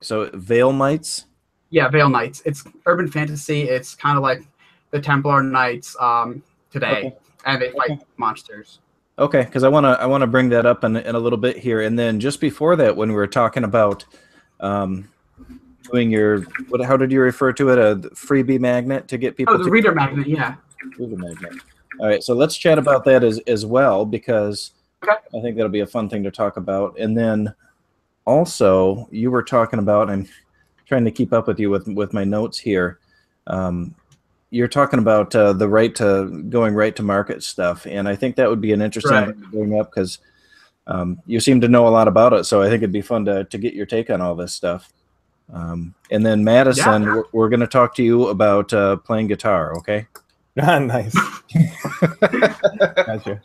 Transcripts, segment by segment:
So Vale Knights. Yeah, Vale Knights. It's urban fantasy. It's kind of like the Templar Knights today, Okay. and they fight monsters. Okay, because I wanna bring that up in a little bit here, and then just before that, when we were talking about doing your how did you refer to it, a freebie magnet to get people Oh, the to reader magnet. Yeah. reader magnet. All right, so let's chat about that as well, because Okay. I think that'll be a fun thing to talk about. And then also you were talking about, I'm trying to keep up with you with my notes here. You're talking about the going right to market stuff, and I think that would be an interesting thing to bring up because you seem to know a lot about it. So I think it'd be fun to get your take on all this stuff. And then Madison, we're going to talk to you about playing guitar. Okay. Nice. Gotcha.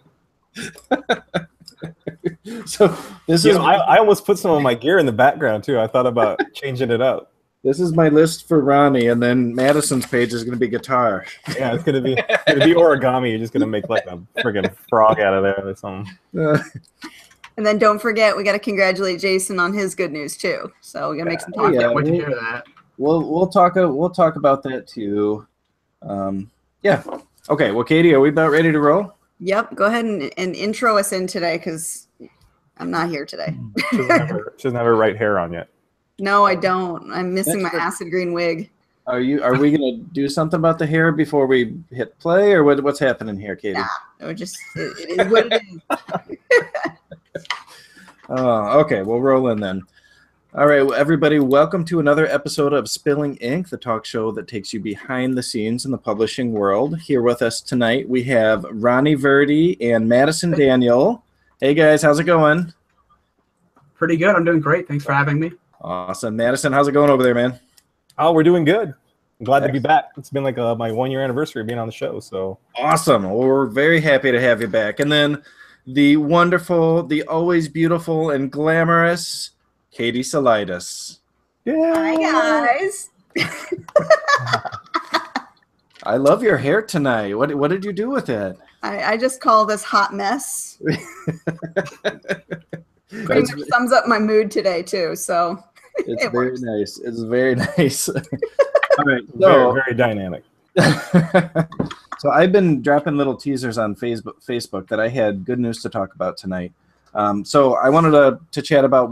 So this is I almost put some of my gear in the background too. I thought about changing it up. This is my list for Ronnie, and then Madison's page is going to be guitar. Yeah, it's gonna be origami. You're just gonna make like a friggin' frog out of there or something. And then don't forget, we got to congratulate Jason on his good news too. So we got to make some time. Yeah, wait to hear that. We'll talk about that too. Yeah. Okay. Well, Katie, are we about ready to roll? Yep. Go ahead and intro us in today because I'm not here today. She doesn't have her right hair on yet. No, I don't. I'm missing my acid green wig. Are we gonna do something about the hair before we hit play, or what's happening here, Katie? Nah, it is what it is. Oh, okay. We'll roll in then. All right, everybody, welcome to another episode of Spilling Ink, the talk show that takes you behind the scenes in the publishing world. Here with us tonight, we have Ronnie Verdi and Madison Daniel. Hey, guys, how's it going? Pretty good. I'm doing great. Thanks for having me. Awesome. Madison, how's it going over there, man? Oh, we're doing good. I'm glad to be back. It's been like my 1 year anniversary of being on the show. So awesome. Well, we're very happy to have you back. And then the wonderful, the always beautiful and glamorous Katie Salidas. Yeah. Hi, guys. I love your hair tonight. What did you do with it? I just call this hot mess. Pretty much sums up my mood today too. So it's very nice. It's very nice. All right, so, very dynamic. So I've been dropping little teasers on Facebook that I had good news to talk about tonight. So I wanted to chat about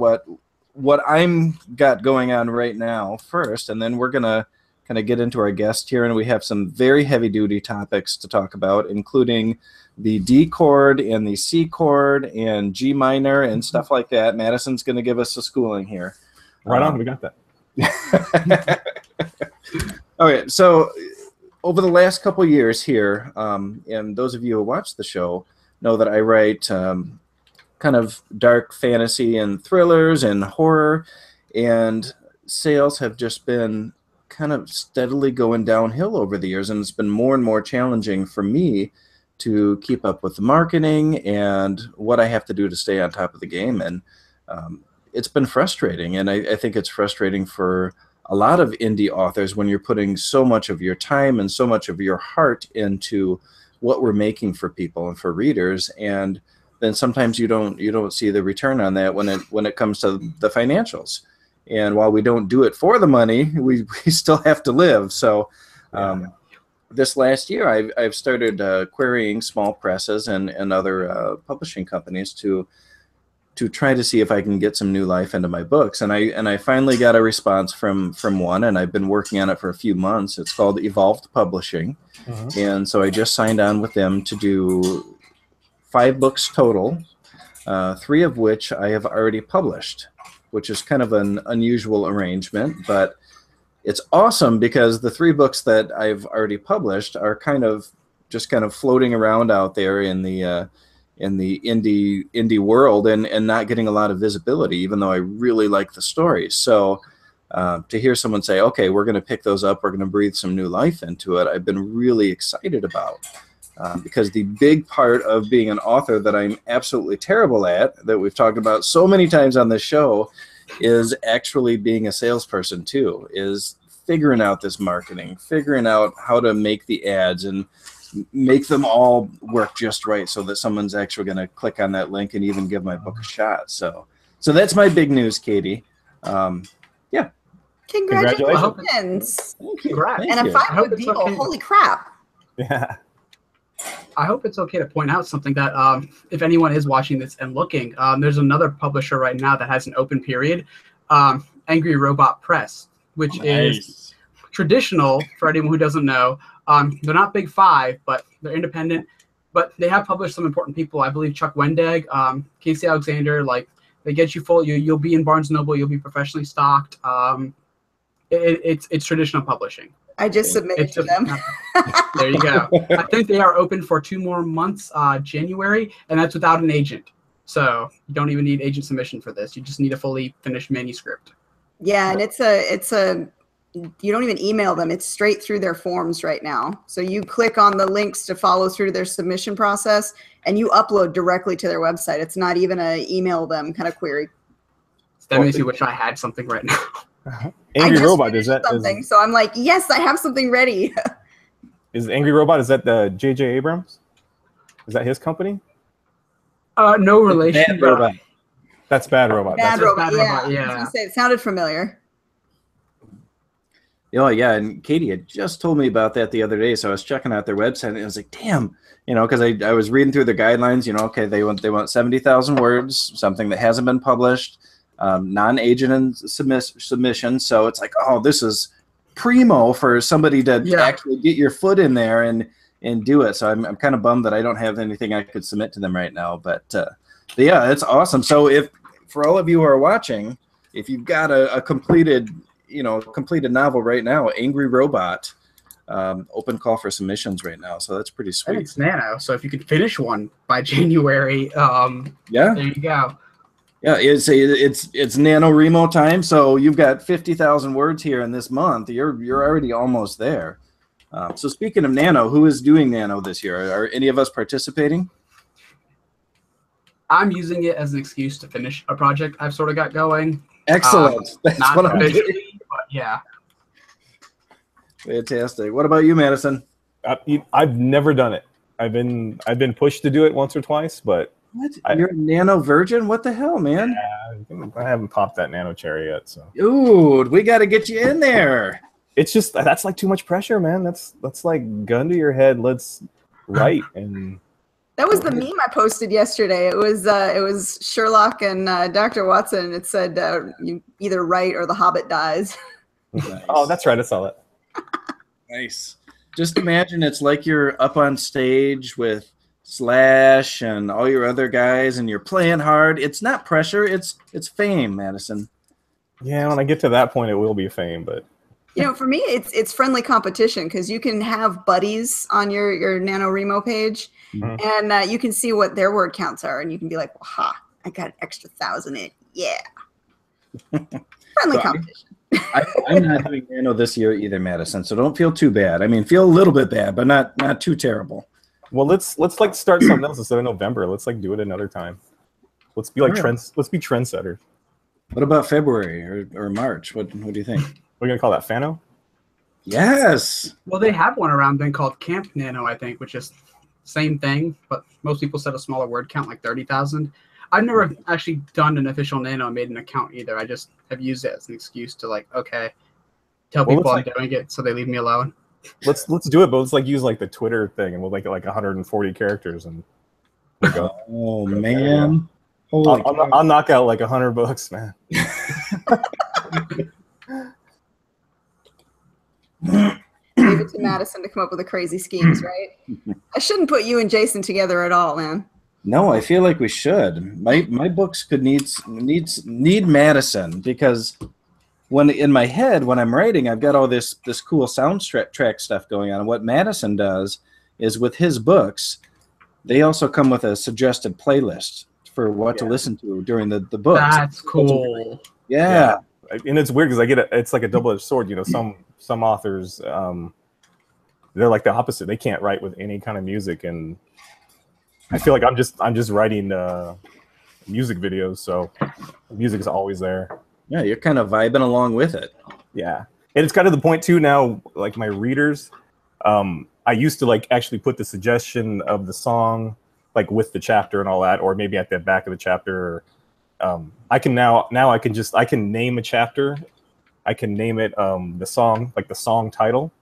what I'm got going on right now first, and then we're gonna kind of get into our guest here, and we have some very heavy duty topics to talk about, including the D chord and the C chord and G minor and stuff like that. Madison's going to give us a schooling here. Right on, we got that. Okay, so over the last couple years here, and those of you who watch the show know that I write kind of dark fantasy and thrillers and horror, and sales have just been kind of steadily going downhill over the years, and it's been more and more challenging for me to keep up with the marketing and what I have to do to stay on top of the game. And it's been frustrating, and I think it's frustrating for a lot of indie authors when you're putting so much of your time and so much of your heart into what we're making for people and for readers, and then sometimes you don't see the return on that when it comes to the financials. And while we don't do it for the money, we still have to live. So this last year, I've started querying small presses and other publishing companies to try to see if I can get some new life into my books. And I finally got a response from one, and I've been working on it for a few months. It's called Evolved Publishing. And so I just signed on with them to do 5 books total, 3 of which I have already published, which is kind of an unusual arrangement, but it's awesome because the 3 books that I've already published are kind of floating around out there in the indie world and not getting a lot of visibility, even though I really like the stories. So to hear someone say, okay, we're going to pick those up, we're going to breathe some new life into it, I've been really excited about. Because the big part of being an author that I'm absolutely terrible at, that we've talked about so many times on this show, is actually being a salesperson too, is figuring out this marketing, figuring out how to make the ads and make them all work just right so that someone's actually going to click on that link and even give my book a shot. So that's my big news, Katie. Congratulations. Thank you. Congrats. Thank And a you. 5-foot it's deal. okay. Holy crap. Yeah. I hope it's okay to point out something that if anyone is watching this and looking, there's another publisher right now that has an open period, Angry Robot Press, which is traditional for anyone who doesn't know. They're not Big Five, but they're independent. But they have published some important people. I believe Chuck Wendig, Casey Alexander. Like they get you full. You'll be in Barnes Noble. You'll be professionally stocked. It's traditional publishing. I just submitted It's to just- them. There you go. I think they are open for 2 more months, January, and that's without an agent. So you don't even need agent submission for this. You just need a fully finished manuscript. Yeah, and it's a you don't even email them. It's straight through their forms right now. So you click on the links to follow through their submission process and you upload directly to their website. It's not even a email them kind of query. That makes me wish I had something right now. Angry I just Robot finished is that something, so I'm like, yes, I have something ready. is Angry Robot, is that the J.J. Abrams? Is that his company? No relation. Bad Robot. That's Bad Robot. Bad That's Robot, Bad yeah. Robot, I was yeah. gonna say, it sounded familiar. Oh yeah, and Katie had just told me about that the other day. So I was checking out their website, and I was like, "Damn," because I was reading through the guidelines. Okay, they want 70,000 words, something that hasn't been published, non-agent and submission. So it's like, oh, this is primo for somebody to actually get your foot in there and do it. So I'm kind of bummed that I don't have anything I could submit to them right now. But yeah, it's awesome. So if for all of you who are watching, if you've got a completed novel right now, Angry Robot, open call for submissions right now. So that's pretty And sweet. it's Nano, so if you could finish one by January, Yeah, there you go. yeah. It's NaNoWriMo time. So you've got 50,000 words here in this month. You're already almost there. So speaking of Nano, who is doing Nano this year? Are any of us participating? I'm using it as an excuse to finish a project I've sort of got going. Excellent. That's Not what I'm doing. officially, but yeah. Fantastic. What about you, Madison? I've never done it. I've been pushed to do it once or twice, but What? You're a Nano virgin? What the hell, man? I haven't popped that nano cherry yet. So Dude, we got to get you in there. it's just that's like too much pressure, man. That's like gun to your head. Let's write and. That was the meme I posted yesterday. It was Sherlock and Dr. Watson. It said you either write or the Hobbit dies. Nice. Oh, that's right. I saw that. Nice. Just imagine it's like you're up on stage with Slash and all your other guys, and you're playing hard. It's not pressure. It's fame, Madison. Yeah, when I get to that point, it will be fame. But For me, it's friendly competition because you can have buddies on your NaNoWriMo page, and you can see what their word counts are, and you can be like, well, "Ha! I got an extra 1,000 in. Yeah." Friendly competition. I'm not doing Nano this year either, Madison. So don't feel too bad. I mean, feel a little bit bad, but not too terrible. well, let's like start something else instead of November. Let's like do it another time. Let's be like All right. trends. Let's be trendsetters. What about February or March? What do you think? We're gonna call that Fano. Yes. Well, they have one around then called Camp Nano, I think, which is same thing, but most people set a smaller word count, like 30,000. I've never actually done an official Nano and made an account either. I just have used it as an excuse to tell Well, people I'm it's doing it so they leave me alone. Let's do it, but let's like use like the Twitter thing, and we'll make it like 140 characters, and we'll go. Oh Okay, man. Holy cow. I'll knock out like 100 books, man. Leave it to Madison to come up with the crazy schemes, right? I shouldn't put you and Jason together at all, man. No, I feel like we should. My books could need Madison, because when in my head when I'm writing, I've got all this cool soundtrack stuff going on. And what Madison does is with his books, they also come with a suggested playlist for what to listen to during the books. That's cool. Yeah. And it's weird because it's like a double-edged sword. Some authors, they're like the opposite. They can't write with any kind of music, and I feel like I'm just writing music videos, so music is always there. Yeah, you're kind of vibing along with it. Yeah, and it's got to the point too now. Like my readers, I used to like actually put the suggestion of the song like with the chapter and all that, or maybe at the back of the chapter. I can now I can name a chapter I can name it the song, like the song title,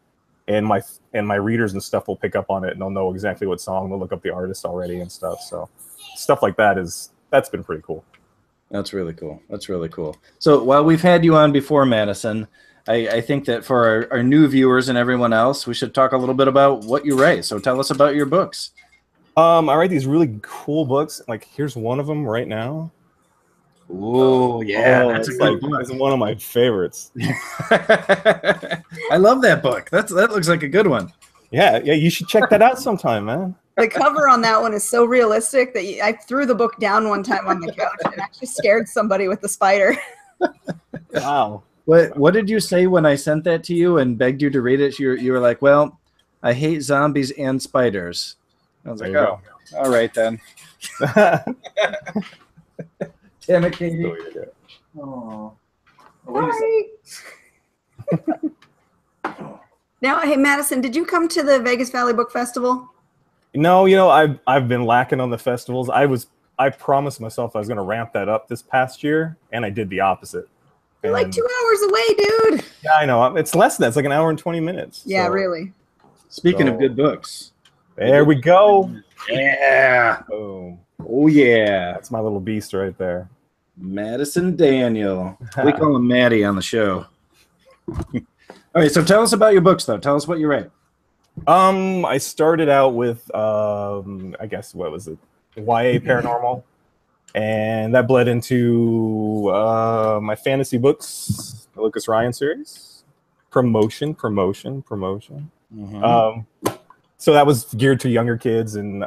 and my readers and stuff will pick up on it, and they'll know exactly what song. They'll look up the artist already and stuff. So stuff like that's been pretty cool. That's really cool. That's really cool. So while we've had you on before, Madison, I think that for our new viewers and everyone else, we should talk a little bit about what you write. So tell us about your books. I write these really cool books. Like here's one of them right now. Oh yeah, that's a good book. It's one of my favorites. I love that book. That looks like a good one. Yeah, you should check that out sometime, man. The cover on that one is so realistic that I threw the book down one time on the couch and actually scared somebody with the spider. Wow. What did you say when I sent that to you and begged you to read it? You were like, well, I hate zombies and spiders. I was like, oh, all right then. Damn it, Katie. Oh. Sorry. Now, hey, Madison, did you come to the Vegas Valley Book Festival? No, I've been lacking on the festivals. I promised myself I was going to ramp that up this past year, and I did the opposite. You're like 2 hours away, dude. Yeah, I know. It's less than that. It's like an hour and 20 minutes. Yeah, really. Speaking of good books. There we go. Yeah. Boom. Oh, yeah. That's my little beast right there. Madison Daniel. We call him Maddie on the show. All right, so tell us about your books, though. Tell us what you write. I started out with, I guess, what was it? YA Paranormal. And that bled into my fantasy books, the Lucas Ryan series. Promotion. Mm-hmm. So that was geared to younger kids, and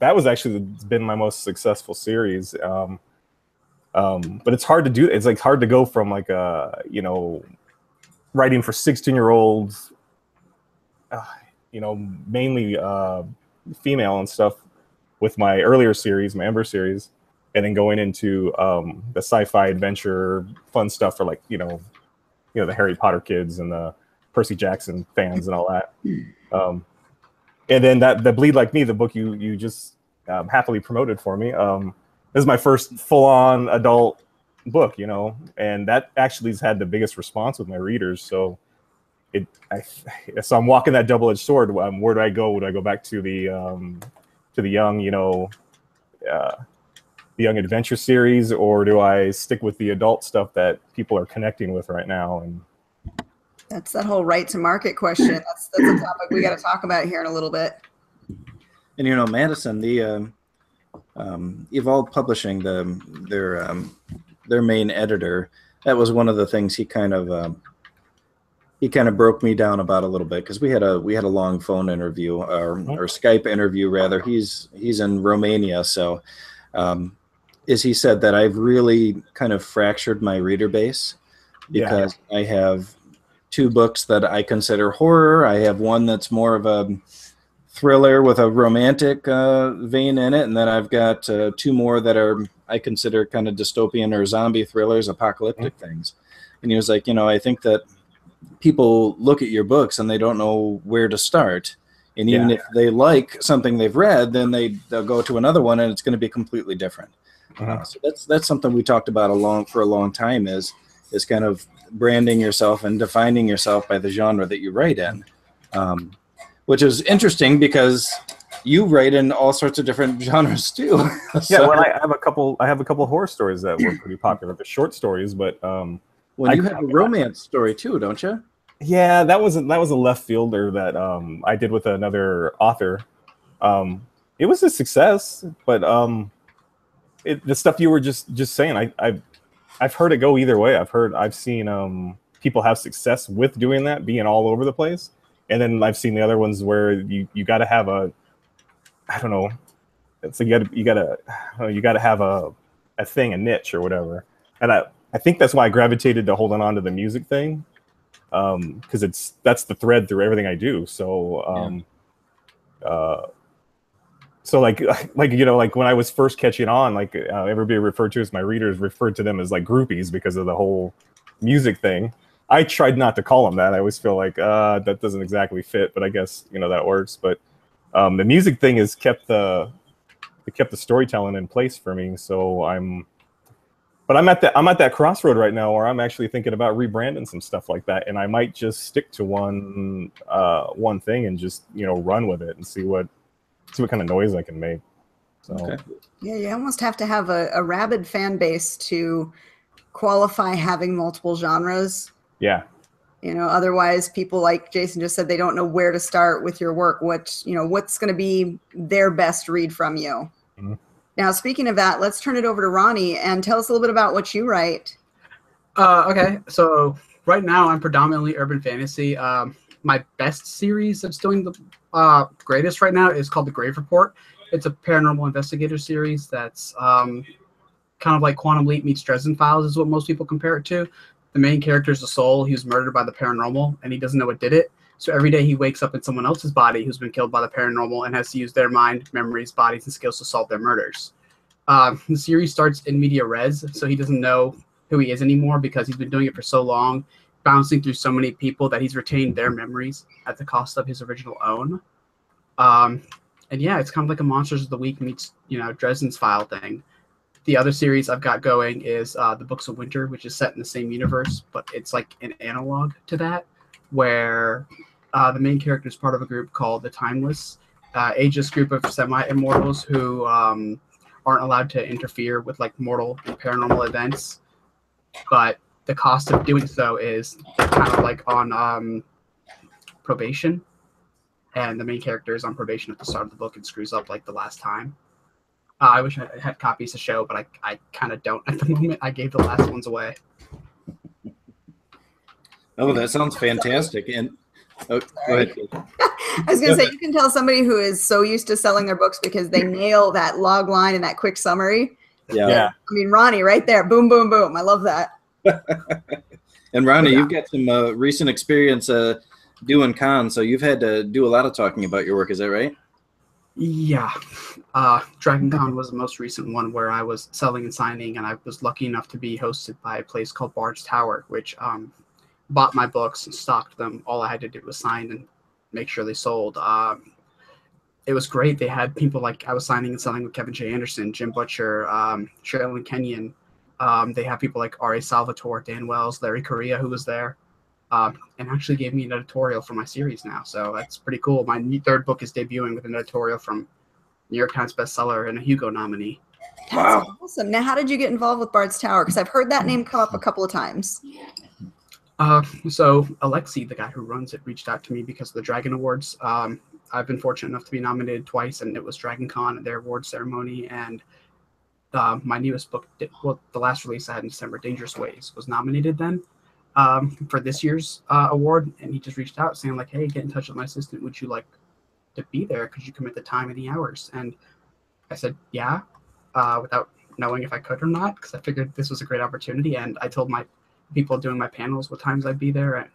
that was actually been my most successful series. But it's hard to do. It's like hard to go from like writing for 16-year-olds, mainly female and stuff, with my earlier series, my Ember series, and then going into the sci-fi adventure fun stuff for like the Harry Potter kids and the Percy Jackson fans and all that. And then the Bleed Like Me, the book you just happily promoted for me. This is my first full-on adult book, and that actually has had the biggest response with my readers. So so I'm walking that double-edged sword. Where do I go? Would I go back to the young, the young adventure series, or do I stick with the adult stuff that people are connecting with right now? And that's that whole right to market question. That's a topic we got to talk about here in a little bit. And Madison, the Evolved Publishing, their main editor, that was one of the things he kind of broke me down about a little bit, because we had a long phone interview or Skype interview rather. He's in Romania, so as he said, that I've really kind of fractured my reader base, because I have 2 books that I consider horror. I have one that's more of a thriller with a romantic vein in it, and then I've got 2 more that I consider kind of dystopian or zombie thrillers, apocalyptic things. And he was like, I think that people look at your books and they don't know where to start. And even if they like something they've read, then they'll go to another one and it's going to be completely different. So that's something we talked about for a long time is kind of branding yourself and defining yourself by the genre that you write in, which is interesting because you write in all sorts of different genres too. Well, I have a couple horror stories that were pretty popular. The short stories, but you have a romance story too, don't you? Yeah, that was a left fielder that I did with another author. It was a success, but the stuff you were just saying, I've heard it go either way. I've seen people have success with doing that, being all over the place, and then I've seen the other ones where you got to have it's like you gotta have a thing, a niche or whatever. And I think that's why I gravitated to holding on to the music thing, because that's the thread through everything I do. So so like when I was first catching on, everybody referred to as my readers referred to them as like groupies because of the whole music thing. I tried not to call them that. I always feel like that doesn't exactly fit, but I guess that works. But the music thing has kept the storytelling in place for me. So But I'm at that crossroad right now where I'm actually thinking about rebranding some stuff like that, and I might just stick to one thing and just run with it and see what kind of noise I can make. So Okay. Yeah, you almost have to have a rabid fan base to qualify having multiple genres. yeah, Otherwise people, like Jason just said, they don't know where to start with your work. What's going to be their best read from you. Mhm. Now, speaking of that, let's turn it over to Ronnie and tell us a little bit about what you write. Okay, so right now I'm predominantly urban fantasy. My best series that's doing the greatest right now is called The Grave Report. It's a paranormal investigator series that's kind of like Quantum Leap meets Dresden Files is what most people compare it to. The main character is a soul. He was murdered by the paranormal, and he doesn't know what did it. So every day he wakes up in someone else's body who's been killed by the paranormal and has to use their mind, memories, bodies, and skills to solve their murders. The series starts in media res, so he doesn't know who he is anymore because he's been doing it for so long, bouncing through so many people that he's retained their memories at the cost of his original own. And yeah, it's kind of like a Monsters of the Week meets, Dresden's File thing. The other series I've got going is the Books of Winter, which is set in the same universe, but it's like an analog to that, where the main character is part of a group called the Timeless, ageless group of semi-immortals who aren't allowed to interfere with like mortal and paranormal events. But the cost of doing so is they're kind of like on probation, and the main character is on probation at the start of the book and screws up like the last time. I wish I had copies to show, but I kind of don't at the moment. I gave the last ones away. Oh, that sounds fantastic. And go ahead. I was going to say, you can tell somebody who is so used to selling their books because they nail that log line and that quick summary. Yeah. I mean, Ronnie, right there. Boom, boom, boom. I love that. And Ronnie, you've got some recent experience doing cons, so you've had to do a lot of talking about your work. Is that right? Yeah. Dragon Con was the most recent one where I was selling and signing, and I was lucky enough to be hosted by a place called Bard's Tower, which bought my books and stocked them. All I had to do was sign and make sure they sold. It was great. They had people like I was signing and selling with Kevin J. Anderson, Jim Butcher, Sherilyn Kenyon. They have people like R.A. Salvatore, Dan Wells, Larry Correa, who was there, and actually gave me an editorial for my series now. So that's pretty cool. My third book is debuting with an editorial from New York Times bestseller and a Hugo nominee. That's awesome. Now, how did you get involved with Bard's Tower? Because I've heard that name come up a couple of times. So Alexi, the guy who runs it, reached out to me because of the Dragon Awards. I've been fortunate enough to be nominated twice, and it was Dragon Con at their award ceremony. And my newest book, the last release I had in December, Dangerous Ways, was nominated then for this year's award. And he just reached out saying like, hey, get in touch with my assistant. Would you like to be there? Could you commit the time and the hours? And I said, yeah, without knowing if I could or not, because I figured this was a great opportunity. And I told my people doing my panels what times I'd be there, and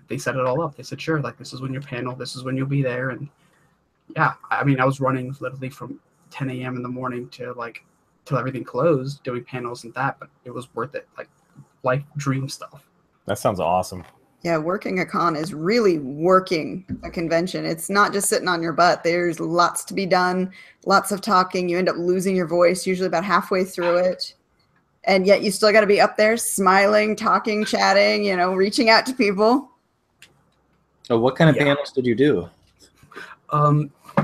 they set it all up. They said, sure, like this is when your panel, this is when you'll be there. And yeah, I mean, I was running literally from 10 a.m. in the morning to like till everything closed doing panels and that, but it was worth it. Like life dream stuff. that sounds awesome. Yeah, working a con is really working a convention. It's not just sitting on your butt. There's lots to be done, lots of talking. You end up losing your voice usually about halfway through it. And yet you still got to be up there smiling, talking, chatting, reaching out to people. Oh, what kind of panels did you do?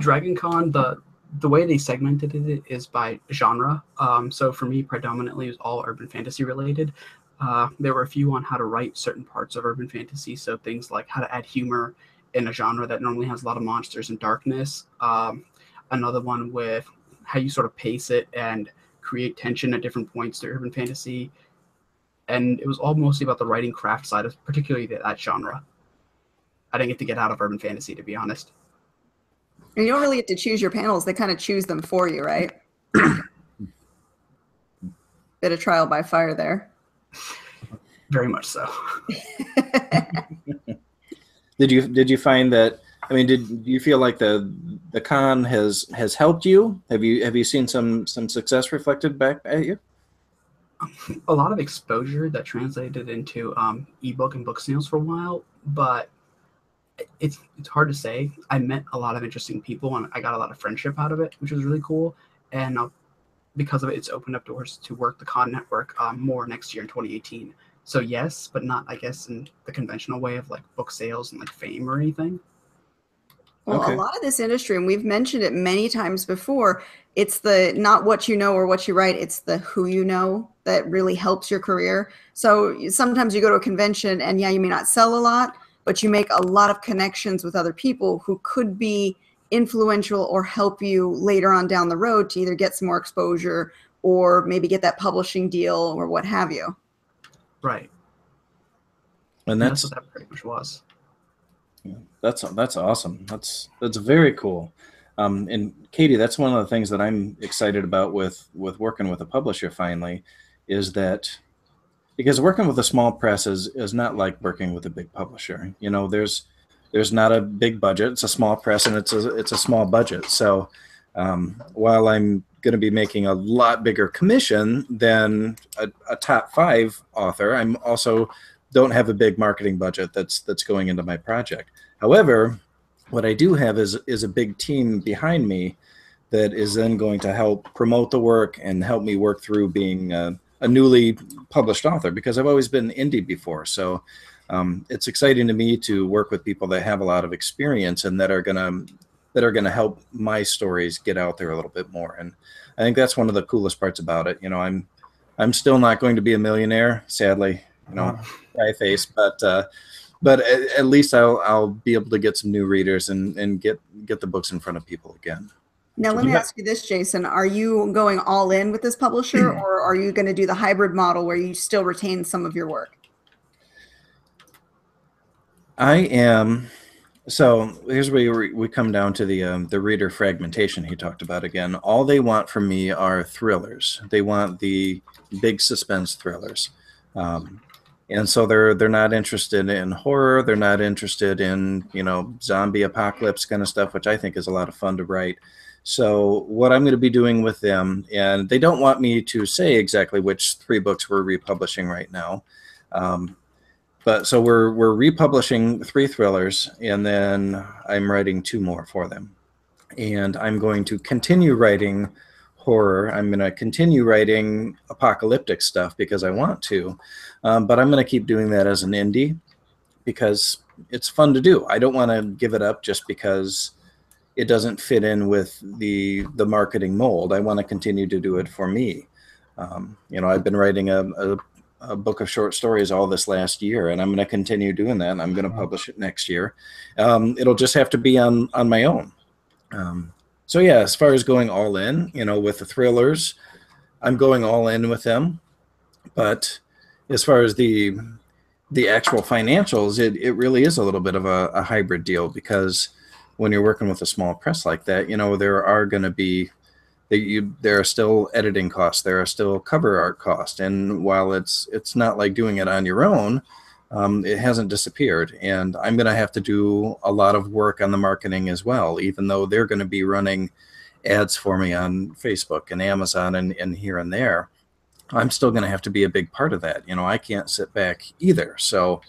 Dragon Con, the way they segmented it is by genre. So for me, predominantly, it was all urban fantasy related. There were a few on how to write certain parts of urban fantasy. So things like how to add humor in a genre that normally has a lot of monsters and darkness. Another one with how you sort of pace it and create tension at different points to urban fantasy. And it was all mostly about the writing craft side of particularly that genre. I didn't get to get out of urban fantasy, to be honest. And you don't really get to choose your panels. They kind of choose them for you, right? Bit of trial by fire there. Very much so. Did you find that? I mean, did you feel like the con has helped you? Have you seen some success reflected back at you? A lot of exposure that translated into ebook and book sales for a while, but it's hard to say. I met a lot of interesting people and I got a lot of friendship out of it, which was really cool. And because of it, it's opened up doors to work the Con Network more next year in 2018. So yes, but not, I guess, in the conventional way of like book sales and like fame or anything. Well, Okay. a lot of this industry, and we've mentioned it many times before, it's the not what you know or what you write, it's the who you know that really helps your career. So sometimes you go to a convention and yeah, you may not sell a lot, but you make a lot of connections with other people who could be influential or help you later on down the road to either get some more exposure or maybe get that publishing deal or what have you. Right. And Yeah, that's what that pretty much was. that's awesome. That's very cool. And Katie, that's one of the things that I'm excited about with working with a publisher finally, is that because working with a small press is not like working with a big publisher. You know, there's not a big budget. It's a small press and it's a small budget. So while I'm going to be making a lot bigger commission than a top 5 author, I'm also don't have a big marketing budget that's going into my project. However, what I do have is a big team behind me that is then going to help promote the work and help me work through being a newly published author, because I've always been indie before. So it's exciting to me to work with people that have a lot of experience and that are gonna help my stories get out there a little bit more. And I think that's one of the coolest parts about it. You know, I'm still not going to be a millionaire, sadly. You know, cry face, but at least I'll be able to get some new readers and get the books in front of people again. Now, let me ask you this, Jason. Are you going all in with this publisher, or are you going to do the hybrid model where you still retain some of your work? I am. So here's where we come down to the reader fragmentation he talked about again. All they want from me are thrillers. They want the big suspense thrillers. And so they're not interested in horror. They're not interested in, you know, zombie apocalypse kind of stuff, which I think is a lot of fun to write. So what I'm going to be doing with them, and they don't want me to say exactly which 3 books we're republishing right now. But so we're republishing 3 thrillers, and then I'm writing 2 more for them. And I'm going to continue writing horror. I'm going to continue writing apocalyptic stuff because I want to. But I'm going to keep doing that as an indie because it's fun to do. I don't want to give it up just because it doesn't fit in with the marketing mold. I want to continue to do it for me. You know, I've been writing a book of short stories all this last year, and I'm going to continue doing that. And I'm going to publish it next year. It'll just have to be on my own. So yeah, as far as going all in, you know, with the thrillers, I'm going all in with them. But as far as the actual financials, it really is a little bit of a hybrid deal, because when you're working with a small press like that, you know, there are going to be there are still editing costs, there are still cover art costs, and while it's not like doing it on your own, it hasn't disappeared. And I'm going to have to do a lot of work on the marketing as well, even though they're going to be running ads for me on Facebook and Amazon and here and there. I'm still going to have to be a big part of that. You know, I can't sit back either. So,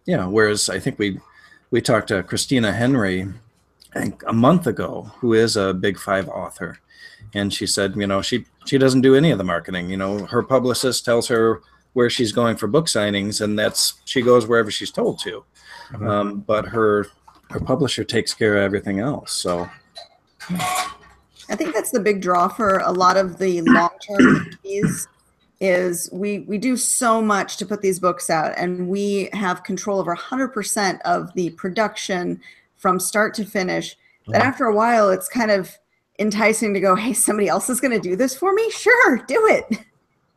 yeah, whereas I think we talked to Christina Henry, I think a month ago, who is a Big 5 author. And she said, you know, she doesn't do any of the marketing. You know, her publicist tells her where she's going for book signings, and she goes wherever she's told to. But her publisher takes care of everything else. So I think that's the big draw for a lot of the long-term movies is we do so much to put these books out, and we have control over 100% of the production from start to finish, that after a while it's kind of enticing to go, hey, somebody else is going to do this for me? Sure, do it.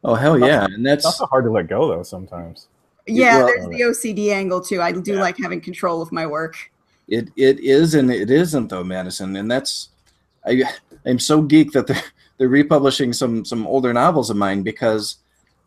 Oh, hell yeah. And It's also hard to let go, though, sometimes. Yeah, Well, there's the OCD angle, too. I do like having control of my work. It is and it isn't, though, Madison. And that's I'm so geeked that they're republishing some older novels of mine, because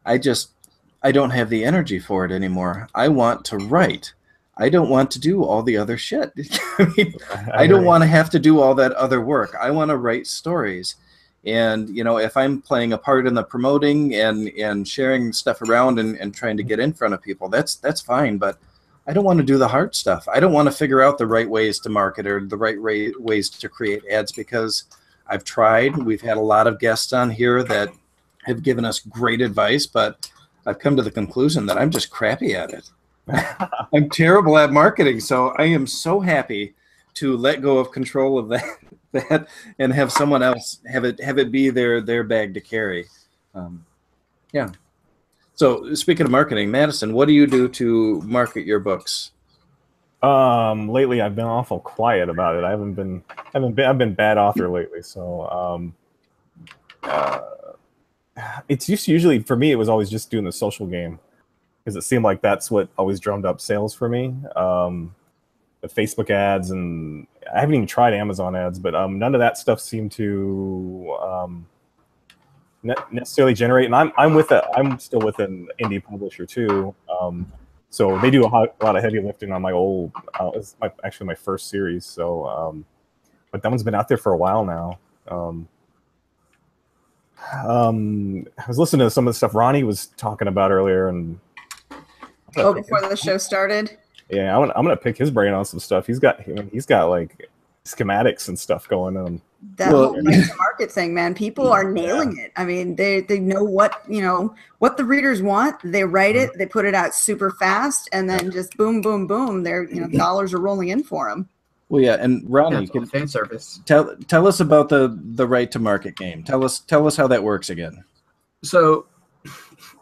I don't have the energy for it anymore. I want to write. I don't want to do all the other shit. I mean, I don't want to have to do all that other work. I want to write stories. And, you know, if I'm playing a part in the promoting and sharing stuff around and trying to get in front of people, that's fine. But I don't want to do the hard stuff. I don't want to figure out the right ways to market or the right ways to create ads, because I've tried. We've had a lot of guests on here that have given us great advice, but I've come to the conclusion that I'm just crappy at it. I'm terrible at marketing, so I am so happy to let go of control of that and have someone else have it be their bag to carry. Yeah. So speaking of marketing, Madison, what do you do to market your books? Lately I've been awful quiet about it. I've been bad author lately, so it's usually for me. It was always just doing the social game because it seemed like that's what always drummed up sales for me. The Facebook ads, and I haven't even tried Amazon ads, but none of that stuff seemed to necessarily generate. And I'm still with an indie publisher too, so they do a lot of heavy lifting on my old. It's actually my first series, so but that one's been out there for a while now. I was listening to some of the stuff Ronnie was talking about earlier, and before the show started. Yeah, I'm gonna pick his brain on some stuff. He's got like schematics and stuff going on. That whole market thing, man. People are nailing it. I mean, they know what the readers want. They write it, they put it out super fast, and then just boom, boom, boom. Their dollars are rolling in for them. Well, yeah, and Ronnie, can fan service. Tell us about the right to market game. Tell us how that works again. So,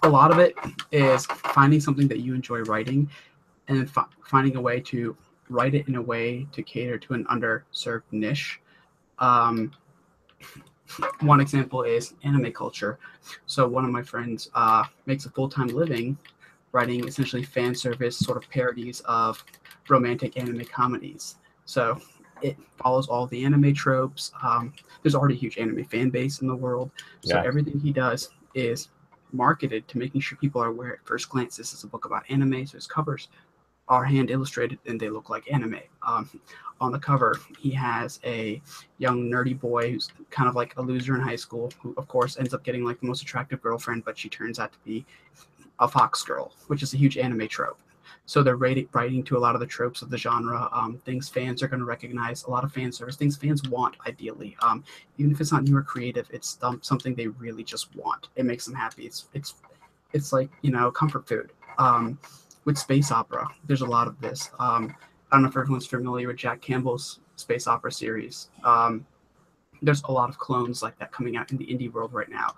a lot of it is finding something that you enjoy writing, and finding a way to write it in a way to cater to an underserved niche. One example is anime culture. So one of my friends makes a full-time living writing essentially fan service sort of parodies of romantic anime comedies. So it follows all the anime tropes. There's already a huge anime fan base in the world. So everything he does is marketed to making sure people are aware at first glance this is a book about anime. So his covers are hand illustrated and they look like anime. On the cover, he has a young nerdy boy who's kind of like a loser in high school, who of course ends up getting like the most attractive girlfriend, but she turns out to be a fox girl, which is a huge anime trope. So they're writing to a lot of the tropes of the genre, things fans are going to recognize, a lot of fan service, things fans want ideally. Even if it's not new or creative, it's something they really just want. It makes them happy. It's like, comfort food. With space opera, there's a lot of this. I don't know if everyone's familiar with Jack Campbell's space opera series. There's a lot of clones like that coming out in the indie world right now.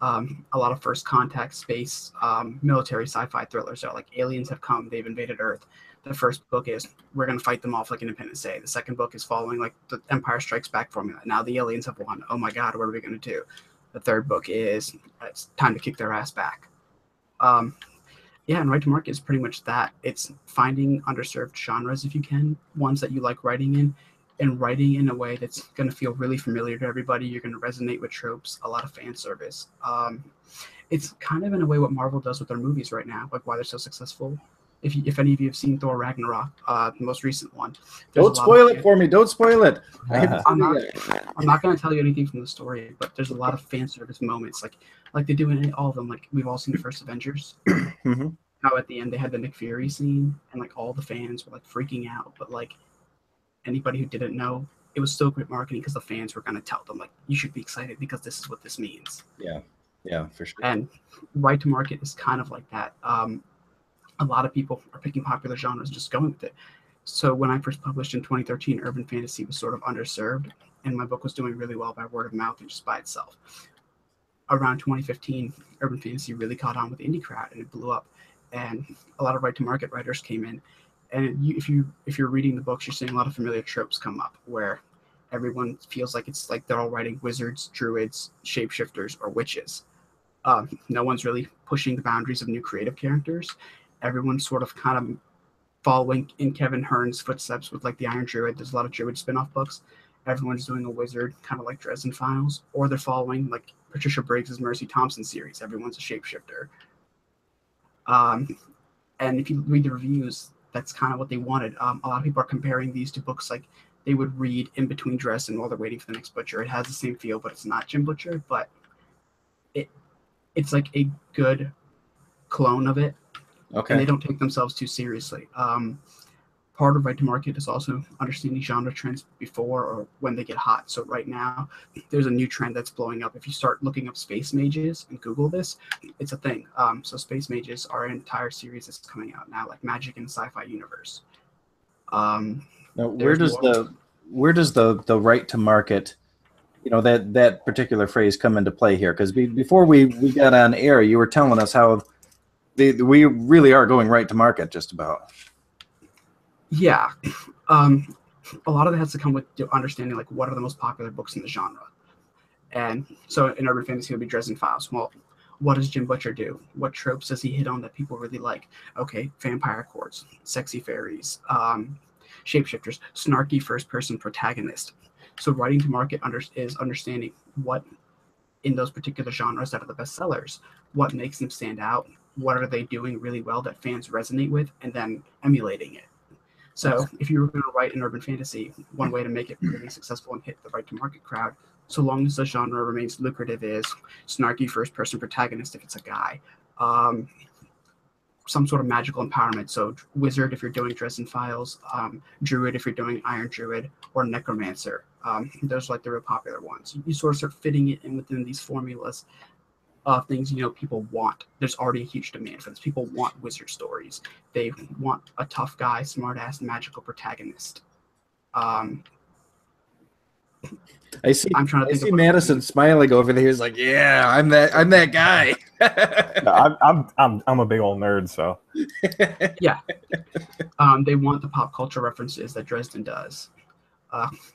A lot of first contact space military sci-fi thrillers are like aliens have come, they've invaded Earth. The first book is we're going to fight them off like Independence Day. The second book is following like the Empire Strikes Back formula. Now the aliens have won. Oh my God, what are we going to do? The third book is it's time to kick their ass back. And right to market is pretty much that. It's finding underserved genres if you can, ones that you like writing in, and writing in a way that's going to feel really familiar to everybody. You're going to resonate with tropes, a lot of fan service. It's kind of in a way what Marvel does with their movies right now, like why they're so successful. If any of you have seen Thor Ragnarok, the most recent one. Don't spoil it for me. Don't spoil it. I'm not going to tell you anything from the story, but there's a lot of fan service moments, like they do in all of them. Like we've all seen the first Avengers. Mm-hmm. How at the end they had the Nick Fury scene, and like all the fans were like freaking out, but like anybody who didn't know, it was still great marketing because the fans were going to tell them like you should be excited because this is what this means. Yeah, for sure. And right to market is kind of like that. A lot of people are picking popular genres and just going with it. So when I first published in 2013, urban fantasy was sort of underserved, and my book was doing really well by word of mouth and just by itself. Around 2015, urban fantasy really caught on with the indie crowd, and it blew up. And a lot of right-to-market writers came in. And if you're reading the books, you're seeing a lot of familiar tropes come up where everyone feels like it's like they're all writing wizards, druids, shapeshifters, or witches. No one's really pushing the boundaries of new creative characters. Everyone's sort of kind of following in Kevin Hearn's footsteps with like the Iron Druid. There's a lot of Druid spin-off books. Everyone's doing a wizard, kind of like Dresden Files, or they're following like Patricia Briggs's Mercy Thompson series. Everyone's a shapeshifter. And if you read the reviews, that's kind of what they wanted. A lot of people are comparing these to books like they would read in between Dresden while they're waiting for the next Butcher. It has the same feel, but it's not Jim Butcher, but it's like a good clone of it. Okay. And they don't take themselves too seriously. part of right to market is also understanding genre trends before or when they get hot. So right now, there's a new trend that's blowing up. If you start looking up space mages and Google this, it's a thing. So space mages are an entire series that's coming out now, like Magic in the Sci-Fi universe. Now, where does the right to market, that particular phrase come into play here? Because before we got on air, you were telling us how we really are going right to market just about. Yeah. A lot of it has to come with understanding like what are the most popular books in the genre. And so in urban fantasy, it would be Dresden Files. Well, what does Jim Butcher do? What tropes does he hit on that people really like? Okay, vampire courts, sexy fairies, shapeshifters, snarky first-person protagonist. So writing to market is understanding what in those particular genres that are the best sellers, what makes them stand out, what are they doing really well that fans resonate with, and then emulating it. So if you were going to write an urban fantasy, one way to make it really successful and hit the right to market crowd, so long as the genre remains lucrative, is snarky first-person protagonist if it's a guy, some sort of magical empowerment. So wizard if you're doing Dresden Files, druid if you're doing Iron Druid, or necromancer. Those are like the real popular ones. You sort of start fitting it in within these formulas of things people want. There's already a huge demand for this. People want wizard stories. They want a tough guy, smart-ass, magical protagonist. I see. I'm trying to think of Madison smiling over there. He's like, "Yeah, I'm that guy." I'm a big old nerd, so yeah. They want the pop culture references that Dresden does.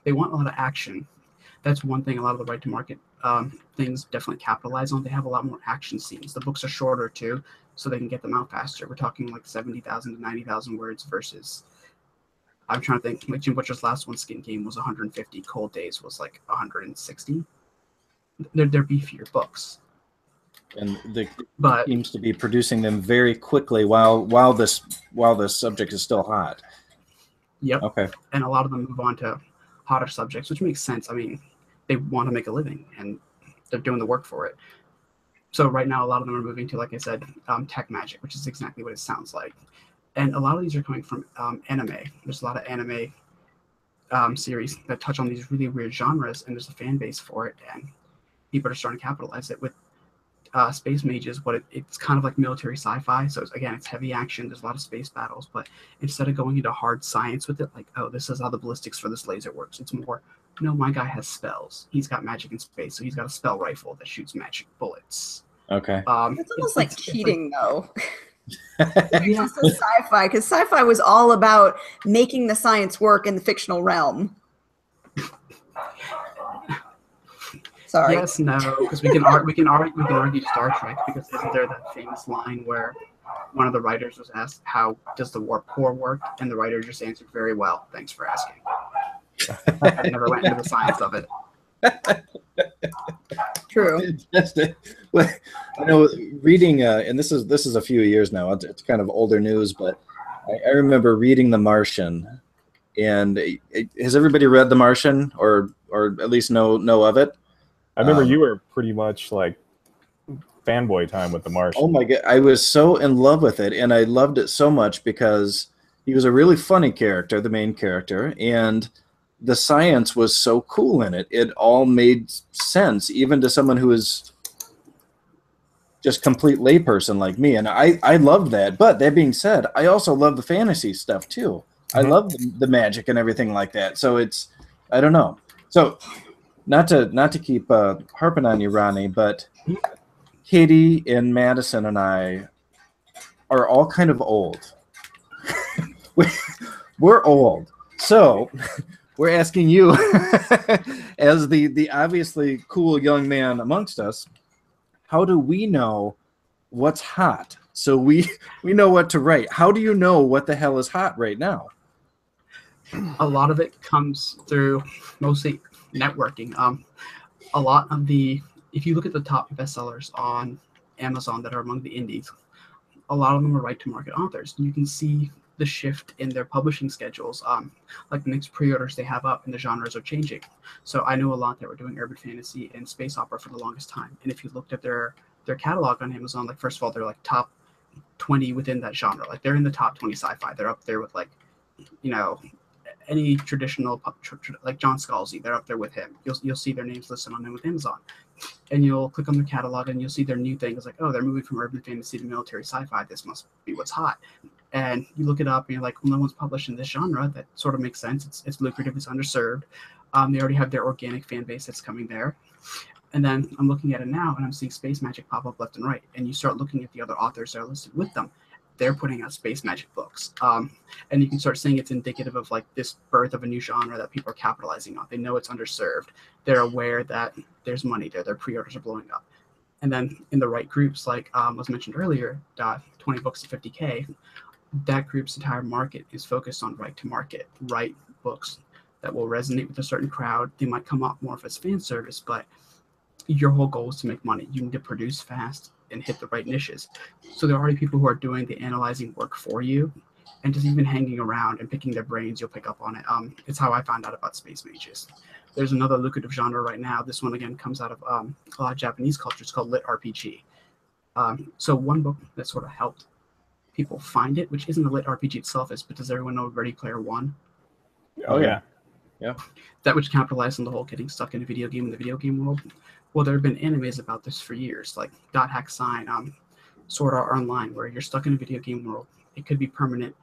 They want a lot of action. That's one thing a lot of the right to market things definitely capitalize on. They have a lot more action scenes. The books are shorter too, so they can get them out faster. We're talking like 70,000 to 90,000 words versus, I'm trying to think, like Jim Butcher's last one, Skin Game, was 150. Cold Days was like 160. They're beefier books. And seems to be producing them very quickly while this subject is still hot. Yep. Okay. And a lot of them move on to hotter subjects, which makes sense. I mean, they want to make a living and they're doing the work for it. So right now, a lot of them are moving to, like I said, tech magic, which is exactly what it sounds like. And a lot of these are coming from anime. There's a lot of anime series that touch on these really weird genres, and there's a fan base for it, and people are starting to capitalize it with space mages. It's kind of like military sci-fi. So it's heavy action. There's a lot of space battles, but instead of going into hard science with it, like, oh, this is how the ballistics for this laser works, it's more, no, my guy has spells. He's got magic in space, so he's got a spell rifle that shoots magic bullets. Okay. It's almost like cheating, though. It's just a sci-fi, because sci-fi was all about making the science work in the fictional realm. Sorry. Yes, no, because we can argue Star Trek, because isn't there that famous line where one of the writers was asked, "How does the warp core work?" and the writer just answered, "Very well, thanks for asking." I never went into the science of it. True. I know reading, and this is a few years now. It's kind of older news, but I remember reading The Martian. And has everybody read The Martian, or at least know of it? I remember you were pretty much like fanboy time with The Martian. Oh my God, I was so in love with it, and I loved it so much because he was a really funny character, the main character, and the science was so cool in it. It all made sense, even to someone who is just complete layperson like me, and I loved that. But that being said, I also love the fantasy stuff too. I love the magic and everything like that. So it's, I don't know. So not to keep harping on you, Ronnie, but Katie and Madison and I are all kind of old. We're old. So we're asking you, as the obviously cool young man amongst us, how do we know what's hot? So we know what to write. How do you know what the hell is hot right now? A lot of it comes through mostly networking. A lot of if you look at the top bestsellers on Amazon that are among the indies, a lot of them are right to market authors. You can see the shift in their publishing schedules. Like the next pre-orders they have up and the genres are changing. So I know a lot that were doing urban fantasy and space opera for the longest time. And if you looked at their catalog on Amazon, like, first of all, they're like top 20 within that genre. Like, they're in the top 20 sci-fi. They're up there with like you know, any traditional like John Scalzi, they're up there with him. You'll see their names listed on them with Amazon, and you'll click on their catalog and you'll see their new thing. It's like, oh, they're moving from urban fantasy to military sci-fi. This must be what's hot. And you look it up and you're like, well, no one's published in this genre. That sort of makes sense. It's lucrative. It's underserved. They already have their organic fan base that's coming there. And then I'm looking at it now and I'm seeing Space Magic pop up left and right. And you start looking at the other authors that are listed with them. They're putting out Space Magic books. And you can start seeing it's indicative of like this birth of a new genre that people are capitalizing on. They know it's underserved. They're aware that there's money there. Their pre-orders are blowing up. And then in the right groups, like was mentioned earlier, 20 books to 50K, that group's entire market is focused on right to market, right books that will resonate with a certain crowd. They might come up more as fan service, but your whole goal is to make money. You need to produce fast and hit the right niches. So there are already people who are doing the analyzing work for you, and just even hanging around and picking their brains, you'll pick up on it. It's how I found out about Space Mages. There's another lucrative genre right now. This one again comes out of a lot of Japanese culture. It's called Lit RPG. So one book that sort of helped people find it, which isn't a Lit RPG itself, is, but does everyone know Ready Player One? Oh yeah. That which capitalized on the whole getting stuck in a video game in the video game world. Well, there have been animes about this for years, like Dot Hack Sign, Sword Art Online, where you're stuck in a video game world. It could be permanent,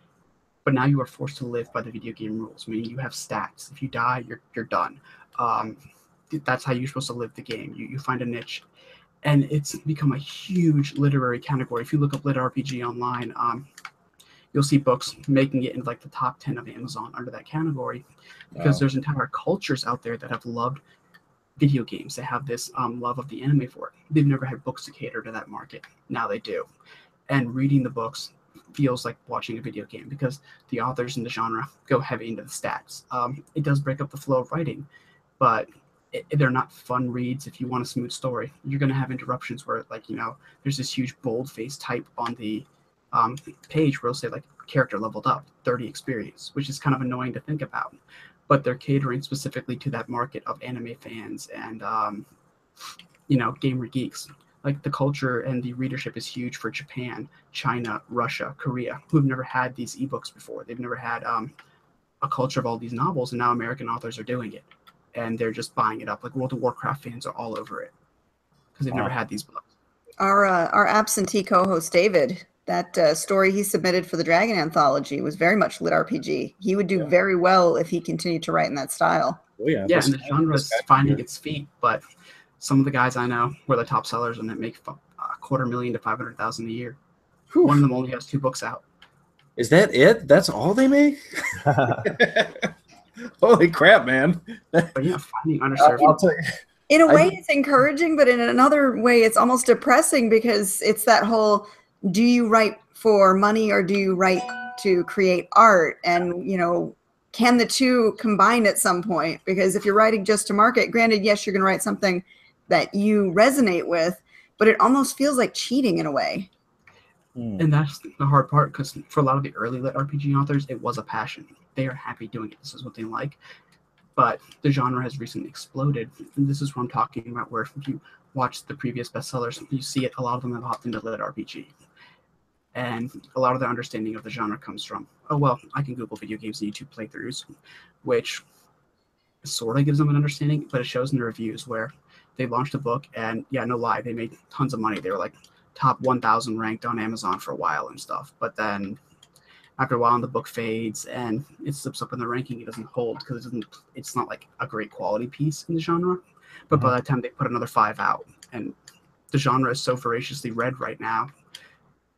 but now you are forced to live by the video game rules, meaning you have stats. If you die, you're done. That's how you're supposed to live the game. You find a niche, and it's become a huge literary category. If you look up Lit RPG online, you'll see books making it in like the top 10 of Amazon under that category, because there's entire cultures out there that have loved video games. They have this love of the anime for it. They've never had books to cater to that market. Now they do. And reading the books feels like watching a video game because the authors in the genre go heavy into the stats. It does break up the flow of writing, but they're not fun reads. If you want a smooth story, you're going to have interruptions where, like, there's this huge bold-faced type on the page where it'll say, like, character leveled up, 30 experience, which is kind of annoying to think about. But they're catering specifically to that market of anime fans and, gamer geeks. Like, the culture and the readership is huge for Japan, China, Russia, Korea, who have never had these ebooks before. They've never had a culture of all these novels, and now American authors are doing it. And they're just buying it up. Like, World of Warcraft fans are all over it because they've never had these books. Our absentee co-host, David, that story he submitted for the Dragon Anthology was very much Lit RPG. He would do very well if he continued to write in that style. Oh, yeah. Yeah, and the genre is finding its feet, but some of the guys I know were the top sellers and that make $250,000 to $500,000 a year. Whew. One of them only has 2 books out. Is that it? That's all they make? Holy crap, man. But yeah, finding underserved. I'll tell you. In a way, it's encouraging, but in another way, it's almost depressing because it's that whole, do you write for money or do you write to create art? And, can the two combine at some point? Because if you're writing just to market, granted, yes, you're going to write something that you resonate with, but it almost feels like cheating in a way. And that's the hard part, because for a lot of the early Lit RPG authors, it was a passion. They are happy doing it. This is what they like. But the genre has recently exploded. And this is what I'm talking about, where if you watch the previous bestsellers, you see it, a lot of them have hopped into Lit RPG. And a lot of their understanding of the genre comes from, oh, well, I can Google video games and YouTube playthroughs, which sort of gives them an understanding, but it shows in the reviews where they launched a book and, yeah, no lie, they made tons of money. They were like top 1,000 ranked on Amazon for a while and stuff. But then after a while, the book fades and it slips up in the ranking. It doesn't hold because it's not like a great quality piece in the genre. But by the time they put another 5 out, and the genre is so voraciously read right now,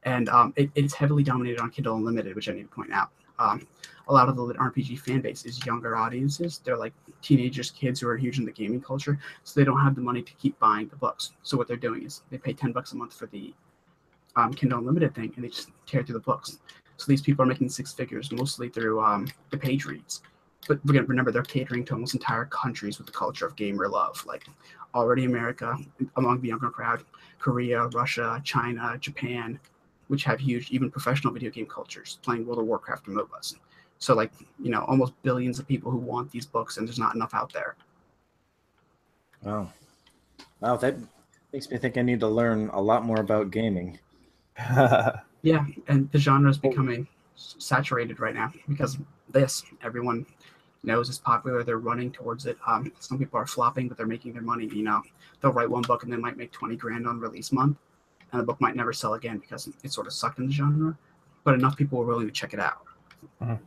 and it's heavily dominated on Kindle Unlimited, which I need to point out. A lot of the Lit RPG fan base is younger audiences. They're like teenagers, kids who are huge in the gaming culture, so they don't have the money to keep buying the books. So what they're doing is they pay $10 a month for the Kindle Unlimited thing, and they just tear through the books. So these people are making 6 figures mostly through the page reads. But remember, they're catering to almost entire countries with the culture of gamer love. Like already America, among the younger crowd, Korea, Russia, China, Japan, which have huge, even professional video game cultures, playing World of Warcraft and MOBAs. So, like, almost billions of people who want these books, and there's not enough out there. Wow, that makes me think I need to learn a lot more about gaming. Yeah, and the genre is becoming saturated right now because this everyone knows is popular. They're running towards it. Some people are flopping, but they're making their money. They'll write one book and they might make 20 grand on release month, and the book might never sell again because it's sort of sucked in the genre. But enough people were willing to check it out, and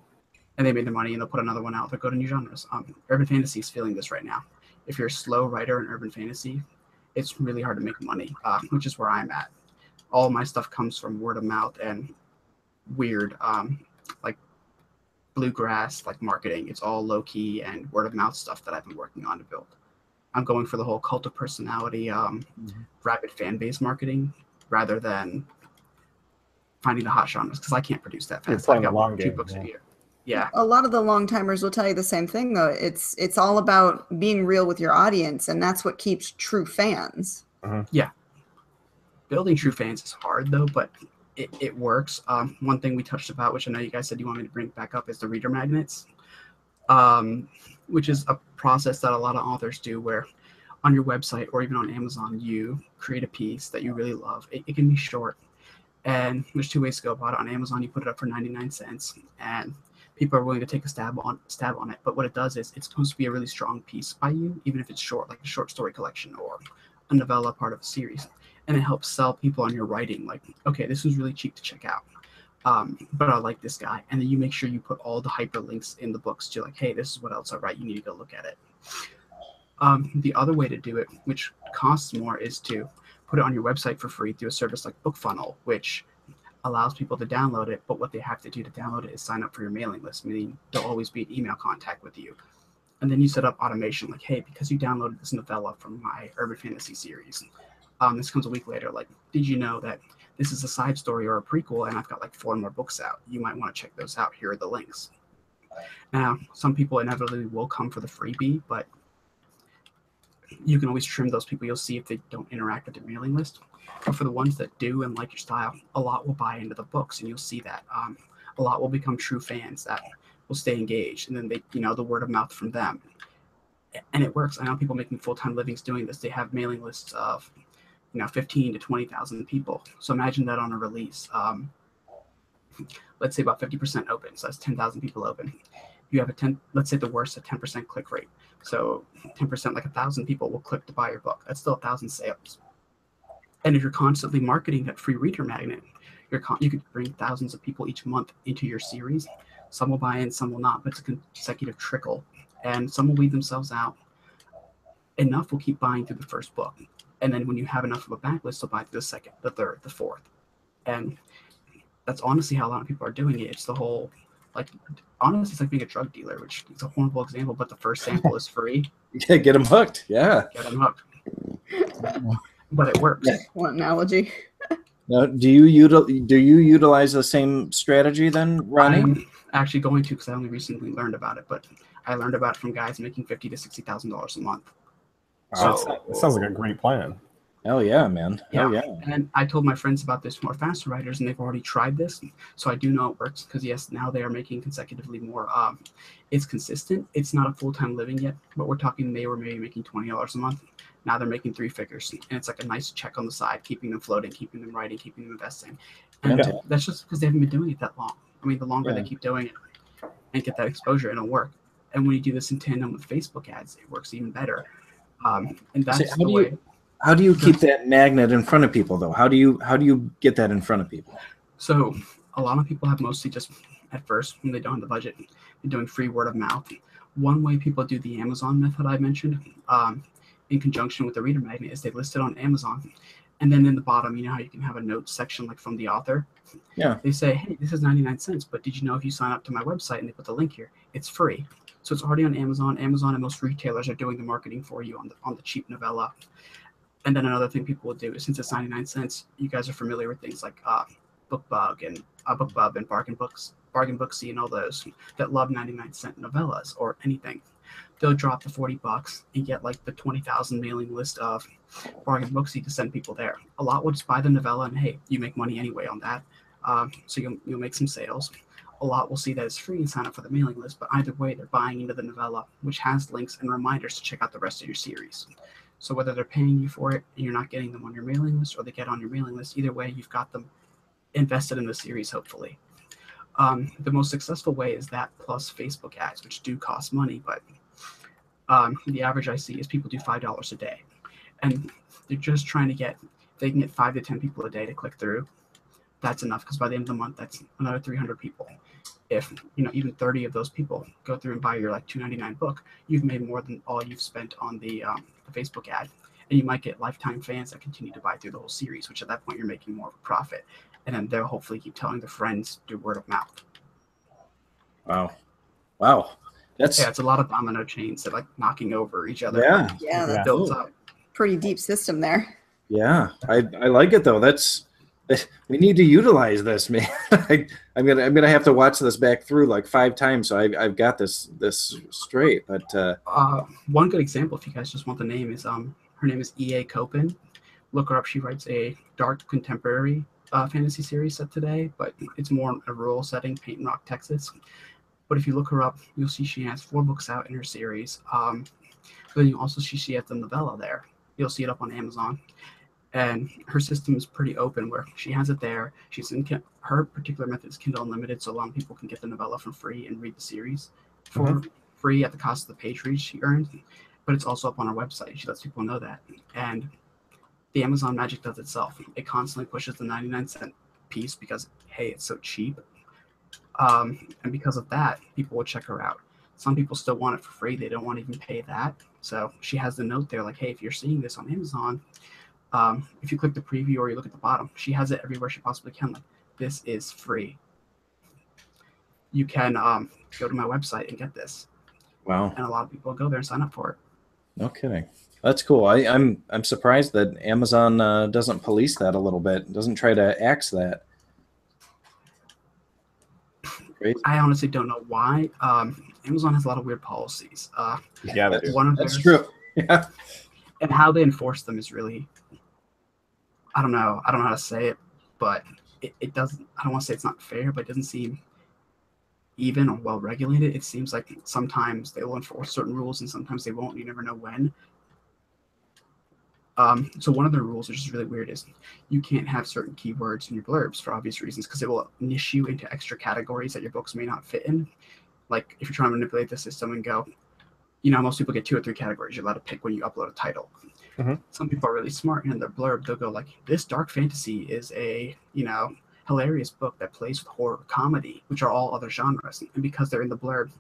they made their money, and they'll put another one out. They'll go to new genres. Urban fantasy is feeling this right now. If you're a slow writer in urban fantasy, it's really hard to make money, which is where I'm at. All my stuff comes from word of mouth and weird, like bluegrass, like marketing. It's all low key and word of mouth stuff that I've been working on to build. I'm going for the whole cult of personality, rapid fan base marketing rather than finding the hot genres because I can't produce that fast. You're playing I've got the long 2 game, books yeah. a year. Yeah. A lot of the long timers will tell you the same thing though. It's all about being real with your audience, and that's what keeps true fans. Building true fans is hard though, but it works. One thing we touched about, which I know you guys said you want me to bring back up, is the reader magnets, which is a process that a lot of authors do where on your website or even on Amazon, you create a piece that you really love. It can be short, and there's 2 ways to go about it. On Amazon, you put it up for 99 cents, and people are willing to take a stab on it. But what it does is it's supposed to be a really strong piece by you, even if it's short, like a short story collection or a novella part of a series. And it helps sell people on your writing, like, okay, this was really cheap to check out, but I like this guy. And then you make sure you put all the hyperlinks in the books to like, hey, this is what else I write. You need to go look at it. The other way to do it, which costs more, is to put it on your website for free through a service like BookFunnel, which allows people to download it. But what they have to do to download it is sign up for your mailing list, meaning they'll always be in email contact with you. And then you set up automation like, hey, because you downloaded this novella from my urban fantasy series, this comes a week later. Like, did you know that this is a side story or a prequel, and I've got like 4 more books out? You might want to check those out. Here are the links. Now, some people inevitably will come for the freebie, but you can always trim those people. You'll see if they don't interact with your mailing list. But for the ones that do and like your style, a lot will buy into the books, and you'll see that a lot will become true fans that will stay engaged, and then they, the word of mouth from them. And it works. I know people making full-time livings doing this. They have mailing lists of 15 to 20,000 people. So imagine that on a release. Let's say about 50% open. So that's 10,000 people open. You have let's say the worst, a 10% click rate. So 10%, like 1,000 people will click to buy your book. That's still 1,000 sales. And if you're constantly marketing that free reader magnet, you could bring thousands of people each month into your series. Some will buy in, some will not, but it's a consecutive trickle. And some will weed themselves out. Enough will keep buying through the first book. And then when you have enough of a backlist, they'll buy through the second, the third, the fourth. And that's honestly how a lot of people are doing it. It's the whole, like, honestly, it's like being a drug dealer, which is a horrible example, but the first sample is free. Yeah, get them hooked. Yeah. Get them hooked. But it works. What analogy? Now, do you utilize the same strategy then, Ronnie? I'm actually going to, because I only recently learned about it, but I learned about it from guys making $50,000 to $60,000 a month. So it sounds like a great plan. Hell yeah, man. Hell yeah. And I told my friends about this, more faster writers, and they've already tried this. So I do know it works because, yes, now they are making consecutively more. It's consistent. It's not a full-time living yet, but we're talking they were maybe making $20 a month. Now they're making 3 figures. And it's like a nice check on the side, keeping them floating, keeping them writing, keeping them investing. And that's just because they haven't been doing it that long. I mean, the longer they keep doing it and get that exposure, it'll work. And when you do this in tandem with Facebook ads, it works even better. And that's the way. How do you keep that magnet in front of people, though? How do you get that in front of people? So a lot of people have mostly just, at first, when they don't have the budget, they're doing free word of mouth. One way people do the Amazon method I mentioned, in conjunction with the reader magnet, is they list it on Amazon. And then in the bottom, you know how you can have a notes section like from the author? Yeah. They say, hey, this is 99 cents, but did you know if you sign up to my website and they put the link here, it's free. So it's already on Amazon. Amazon and most retailers are doing the marketing for you on the cheap novella. And then another thing people will do is, since it's 99 cents, you guys are familiar with things like BookBub and Bargain Booksy and all those that love 99-cent novellas or anything. They'll drop the $40 and get like the 20,000 mailing list of Bargain Booksy to send people there. A lot will just buy the novella, and hey, you make money anyway on that, so you'll make some sales. A lot will see that it's free and sign up for the mailing list, but either way, they're buying into the novella, which has links and reminders to check out the rest of your series. So whether they're paying you for it and you're not getting them on your mailing list, or they get on your mailing list, either way, you've got them invested in the series, hopefully. The most successful way is that plus Facebook ads, which do cost money, but the average I see is people do $5 a day, and they're just trying to get, if they can get 5 to 10 people a day to click through, that's enough, because by the end of the month, that's another 300 people. If even 30 of those people go through and buy your like $2.99 book, you've made more than all you've spent on the Facebook ad, and you might get lifetime fans that continue to buy through the whole series, which at that point you're making more of a profit, and then they'll hopefully keep telling their friends through word of mouth. Wow. That's it's a lot of domino chains that like knocking over each other. Yeah, that's builds up. pretty deep system there. Yeah, I like it though. We need to utilize this, man. I'm gonna have to watch this back through like 5 times, so I've got this straight. But one good example, if you guys just want the name, is her name is E.A. Copen. Look her up. She writes a dark contemporary fantasy series set today, but it's more in a rural setting, Paint Rock, Texas. But if you look her up, you'll see she has 4 books out in her series. Then you also see she has the novella there. You'll see it up on Amazon. And her system is pretty open, where she has it there. She's in her particular method is Kindle Unlimited, so a lot of people can get the novella for free and read the series for free at the cost of the page read she earned. But it's also up on her website. She lets people know that. And the Amazon magic does itself. It constantly pushes the 99-cent piece because, hey, it's so cheap. And because of that, people will check her out. Some people still want it for free. They don't want to even pay that. So she has the note there like, hey, if you're seeing this on Amazon, if you click the preview or you look at the bottom, she has it everywhere she possibly can. Like, this is free. You can go to my website and get this. Wow. And a lot of people go there and sign up for it. No kidding. That's cool. I'm surprised that Amazon doesn't police that a little bit. Doesn't try to axe that. Crazy. I honestly don't know why. Amazon has a lot of weird policies. Yeah, that's true. Yeah. And how they enforce them is really, I don't know how to say it, but it doesn't, I don't want to say it's not fair, but it doesn't seem even or well regulated. It seems like sometimes they will enforce certain rules and sometimes they won't. You never know when. So one of the rules, which is really weird, is you can't have certain keywords in your blurbs for obvious reasons, because it will niche you into extra categories that your books may not fit in. Like if you're trying to manipulate the system and go, most people get 2 or 3 categories. You're allowed to pick when you upload a title. Some people are really smart, and in their blurb, they'll go like, this dark fantasy is a, hilarious book that plays with horror comedy, which are all other genres. And because they're in the blurb,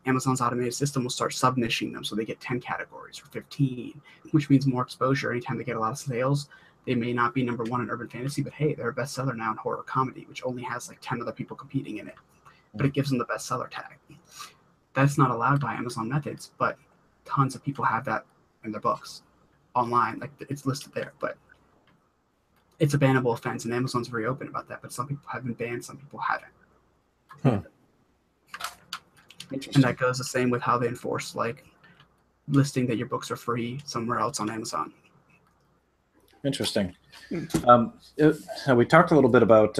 Amazon's automated system will start sub-niching them, so they get 10 categories or 15, which means more exposure. Anytime they get a lot of sales, they may not be number 1 in urban fantasy, but hey, they're a bestseller now in horror comedy, which only has like 10 other people competing in it. But it gives them the bestseller tag. That's not allowed by Amazon methods, but tons of people have that in their books online. Like it's listed there, but it's a bannable offense, and Amazon's very open about that. But some people have been banned, some people haven't. And that goes the same with how they enforce like listing that your books are free somewhere else on Amazon. Interesting. We talked a little bit about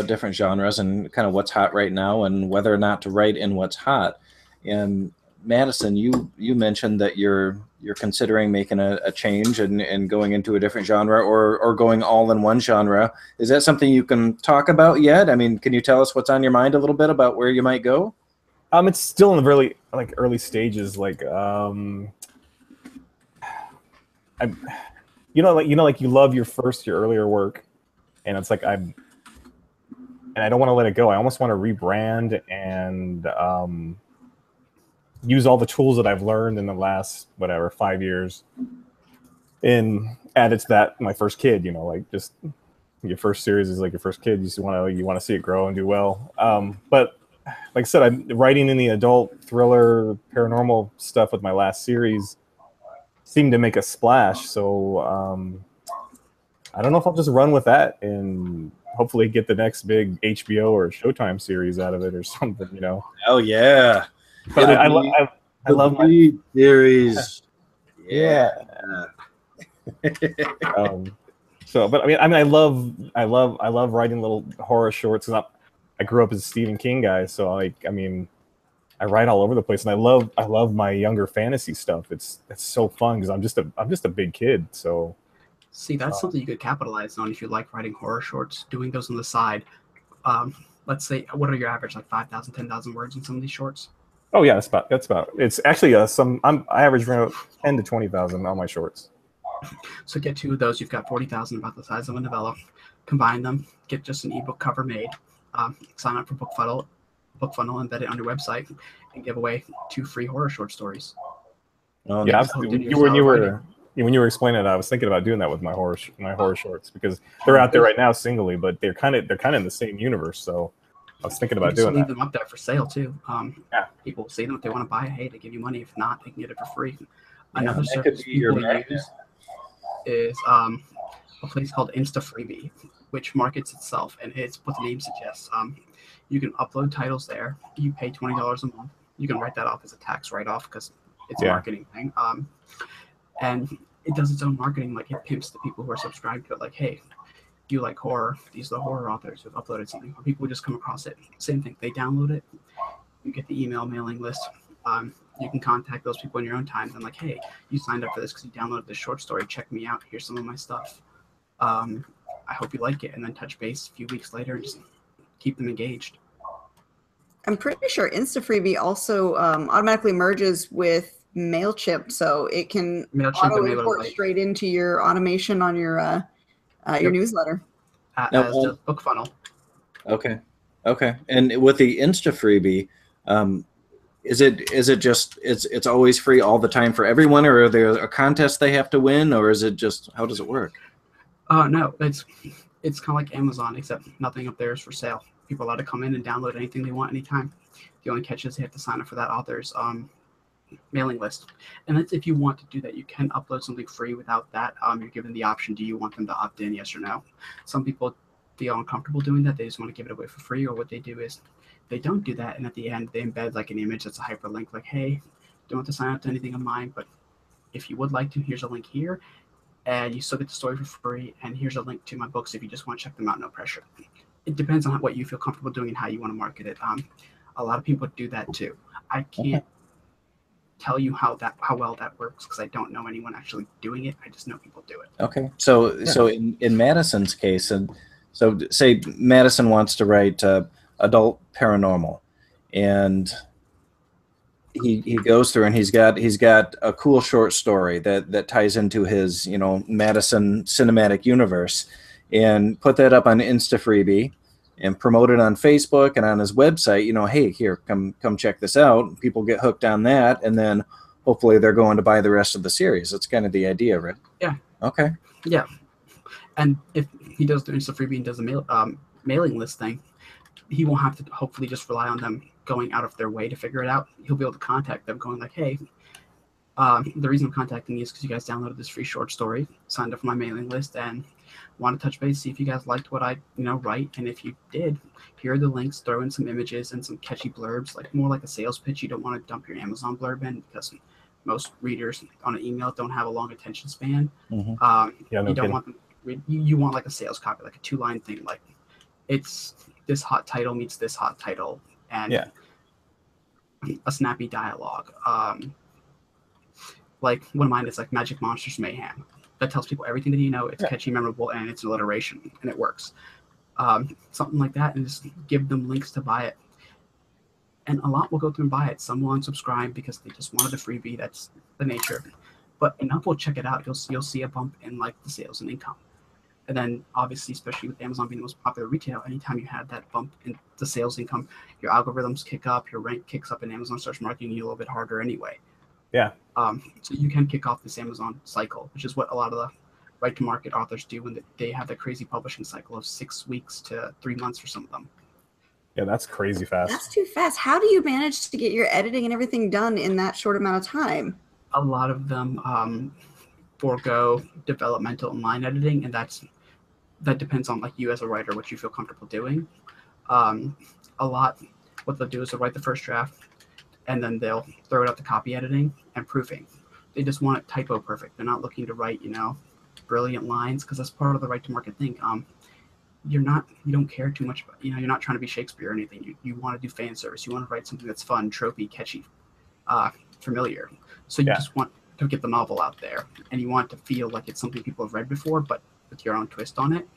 different genres and kind of what's hot right now and whether or not to write in what's hot. And Madison, you mentioned that you're considering making a change and going into a different genre or going all in one genre. Is that something you can talk about yet? I mean, can you tell us what's on your mind a little bit about where you might go? It's still in the really early stages. Like you love your earlier work, and it's like I don't want to let it go. I almost want to rebrand and use all the tools that I've learned in the last 5 years, and add it to that my first kid. Just your first series is like your first kid. You want to see it grow and do well. But like I said, I'm writing in the adult thriller paranormal stuff with my last series. Seemed to make a splash, so I don't know if I'll just run with that and hopefully get the next big HBO or Showtime series out of it or something. Oh yeah. But I love my series. Yeah. But I love writing little horror shorts. I grew up as a Stephen King guy, so I write all over the place, and I love my younger fantasy stuff. It's so fun because I'm just a big kid. So see, that's something you could capitalize on if you like writing horror shorts. Doing those on the side. let's say, what are your average, like 5,000, 10,000 words in some of these shorts? Oh yeah, that's about. It's actually I average around 10 to 20,000 on my shorts. So get 2 of those, you've got 40,000, about the size of a novella. Combine them, get just an ebook cover made, sign up for BookFunnel, embed it on your website, and give away 2 free horror short stories. Oh, Yeah, nice. when you were explaining it, I was thinking about doing that with my horror shorts, because they're out there right now singly, but they're kind of in the same universe. So I was thinking about doing leave that. them up there for sale too. Yeah. People see them if they want to buy it. Hey, they give you money. If not, they can get it for free. Yeah, Another that could service be your people magnet. use is a place called InstaFreebie, which markets itself, and it's what the name suggests. You can upload titles there. You pay $20 a month. You can write that off as a tax write-off because it's a marketing thing. And it does its own marketing. Like, it pimps the people who are subscribed to it. Like, hey, you like horror? These are the horror authors who've uploaded something. Or people who just come across it. Same thing. They download it. You get the email mailing list. You can contact those people in your own time. And like, hey, you signed up for this because you downloaded this short story. Check me out. Here's some of my stuff. I hope you like it. And then touch base a few weeks later and just keep them engaged. I'm pretty sure InstaFreebie also automatically merges with MailChimp, so it can auto import straight into your automation on your newsletter. As does BookFunnel. Okay. And with the InstaFreebie, is it just it's always free all the time for everyone, or are there a contest they have to win, or is it just, how does it work? No, it's kind of like Amazon, except nothing up there is for sale. People are allowed to come in and download anything they want anytime. The only catch is they have to sign up for that author's mailing list. And that's if you want to do that. You can upload something free without that. You're given the option, do you want them to opt in, yes or no? Some people feel uncomfortable doing that. They just want to give it away for free, or what they do is they don't do that, and at the end they embed like an image that's a hyperlink, like, hey, don't have to sign up to anything of mine, but if you would like to, here's a link here, and you still get the story for free, and here's a link to my books if you just want to check them out, no pressure. It depends on what you feel comfortable doing and how you want to market it. A lot of people do that too. I can't tell you how well that works because I don't know anyone actually doing it. I just know people do it. Okay, so in Madison's case, and so say Madison wants to write adult paranormal, and he goes through and he's got a cool short story that ties into his Madison cinematic universe, and put that up on InstaFreebie and promote it on Facebook and on his website. Hey, here, come check this out. People get hooked on that, and then hopefully they're going to buy the rest of the series. That's kind of the idea, right? Yeah. Okay. Yeah. And if he does the InstaFreebie and does the mailing list thing, he won't have to hopefully just rely on them going out of their way to figure it out. He'll be able to contact them going like, hey, the reason I'm contacting you is because you guys downloaded this free short story, signed up for my mailing list, and want to touch base, see if you guys liked what I write. And if you did, here are the links. Throw in some images and some catchy blurbs, like more like a sales pitch. You don't want to dump your Amazon blurb in because most readers on an email don't have a long attention span. Mm-hmm. You don't want them. You want like a sales copy, like a 2-line thing, like it's this hot title meets this hot title, and a snappy dialogue. Like one of mine is like Magic Monsters Mayhem. That tells people everything that you know. It's catchy, memorable, and it's alliteration, and it works. Something like that, and just give them links to buy it. And a lot will go through and buy it. Some will unsubscribe because they just wanted a freebie. That's the nature. But enough will check it out. You'll see a bump in like the sales and income. And then obviously, especially with Amazon being the most popular retail, anytime you have that bump in the sales income, your algorithms kick up, your rank kicks up, and Amazon starts marketing you a little bit harder anyway. Yeah. So you can kick off this Amazon cycle, which is what a lot of the right-to-market authors do when they have that crazy publishing cycle of 6 weeks to 3 months for some of them. Yeah, that's crazy fast. That's too fast. How do you manage to get your editing and everything done in that short amount of time? A lot of them forego developmental and line editing, and that depends on like you as a writer, what you feel comfortable doing. A lot, what they'll do is they'll write the first draft, and then they'll throw it up to copy editing and proofing. They just want it typo perfect. They're not looking to write, brilliant lines, because that's part of the right to market thing. You don't care too much about, you're not trying to be Shakespeare or anything. You want to do fan service. You want to write something that's fun, tropey, catchy, familiar. So you just want to get the novel out there, and you want it to feel like it's something people have read before, but with your own twist on it.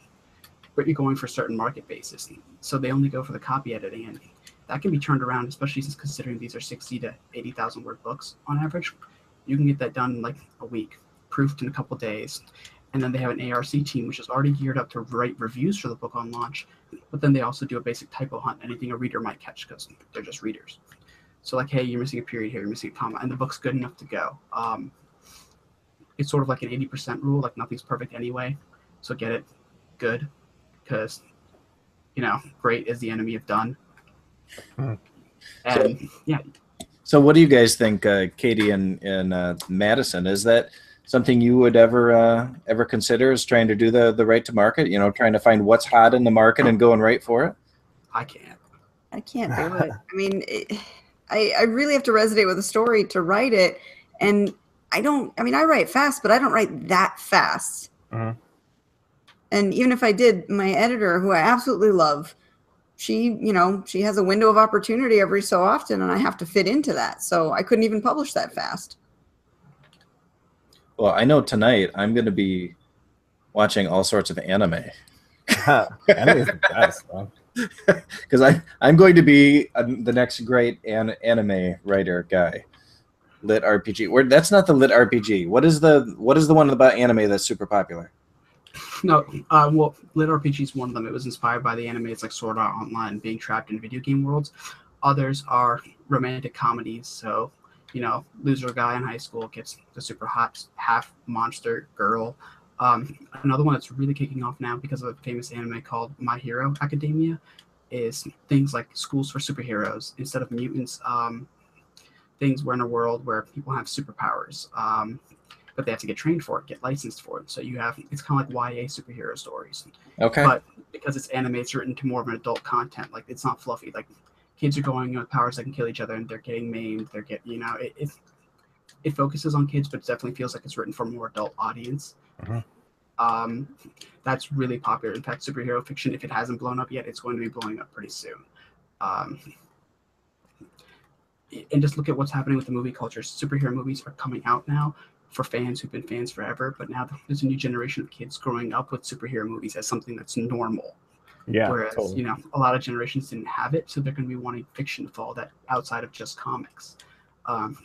but you're going for certain market bases. So they only go for the copy editing, and that can be turned around, especially since considering these are 60 to 80,000 word books on average. You can get that done in like a week, proofed in a couple days. And then they have an ARC team, which is already geared up to write reviews for the book on launch. But then they also do a basic typo hunt, anything a reader might catch, because they're just readers. So like, hey, you're missing a period here, you're missing a comma, and the book's good enough to go. It's sort of like an 80% rule, like nothing's perfect anyway. So get it good, because, you know, great is the enemy of done. And yeah. So what do you guys think, Katie and Madison? Is that something you would ever consider, is trying to do the right to market? You know, trying to find what's hot in the market and going right for it? I can't do it. I mean, I really have to resonate with a story to write it, and I write fast, but I don't write that fast. And even if I did, my editor, who I absolutely love, she has a window of opportunity every so often, and I have to fit into that. So I couldn't even publish that fast. Well, I know tonight I'm going to be watching all sorts of anime. Anime is the best, man. Because I'm going to be the next great anime writer guy. Lit RPG. That's not the Lit RPG. What is the one about anime that's super popular? No, well, Lit RPG is one of them. It was inspired by the anime. It's like Sword Art Online, being trapped in video game worlds. Others are romantic comedies. So, you know, loser guy in high school gets the super hot half monster girl. Another one that's really kicking off now because of a famous anime called My Hero Academia is things like schools for superheroes. Instead of mutants, things we're in a world where people have superpowers, but they have to get trained for it, get licensed for it. So it's kind of like YA superhero stories. Okay. But because it's anime, it's written to more of an adult content. Like, it's not fluffy. Like, kids are going with powers that can kill each other, and they're getting maimed. It focuses on kids, but it definitely feels like it's written for a more adult audience. That's really popular. In fact, superhero fiction, if it hasn't blown up yet, it's going to be blowing up pretty soon. And just look at what's happening with the movie culture. Superhero movies are coming out now for fans who've been fans forever, but now there's a new generation of kids growing up with superhero movies as something that's normal. Yeah. Whereas, totally. you know, a lot of generations didn't have it, so they're going to be wanting fiction to follow that outside of just comics. The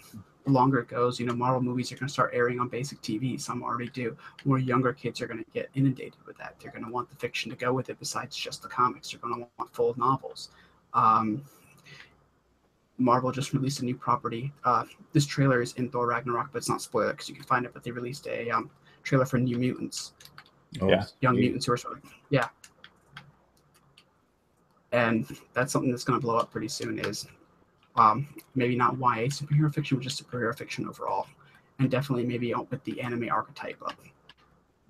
longer it goes, you know, Marvel movies are going to start airing on basic TV. Some already do. More younger kids are going to get inundated with that. They're going to want the fiction to go with it besides just the comics. They're going to want full novels. Marvel just released a new property. This trailer is in Thor Ragnarok, but it's not spoiler because you can find it. But they released a trailer for New Mutants. Yeah. Young Mutants who are sort of, yeah. And that's something that's going to blow up pretty soon is maybe not YA superhero fiction, but just superhero fiction overall. And definitely maybe with the anime archetype of,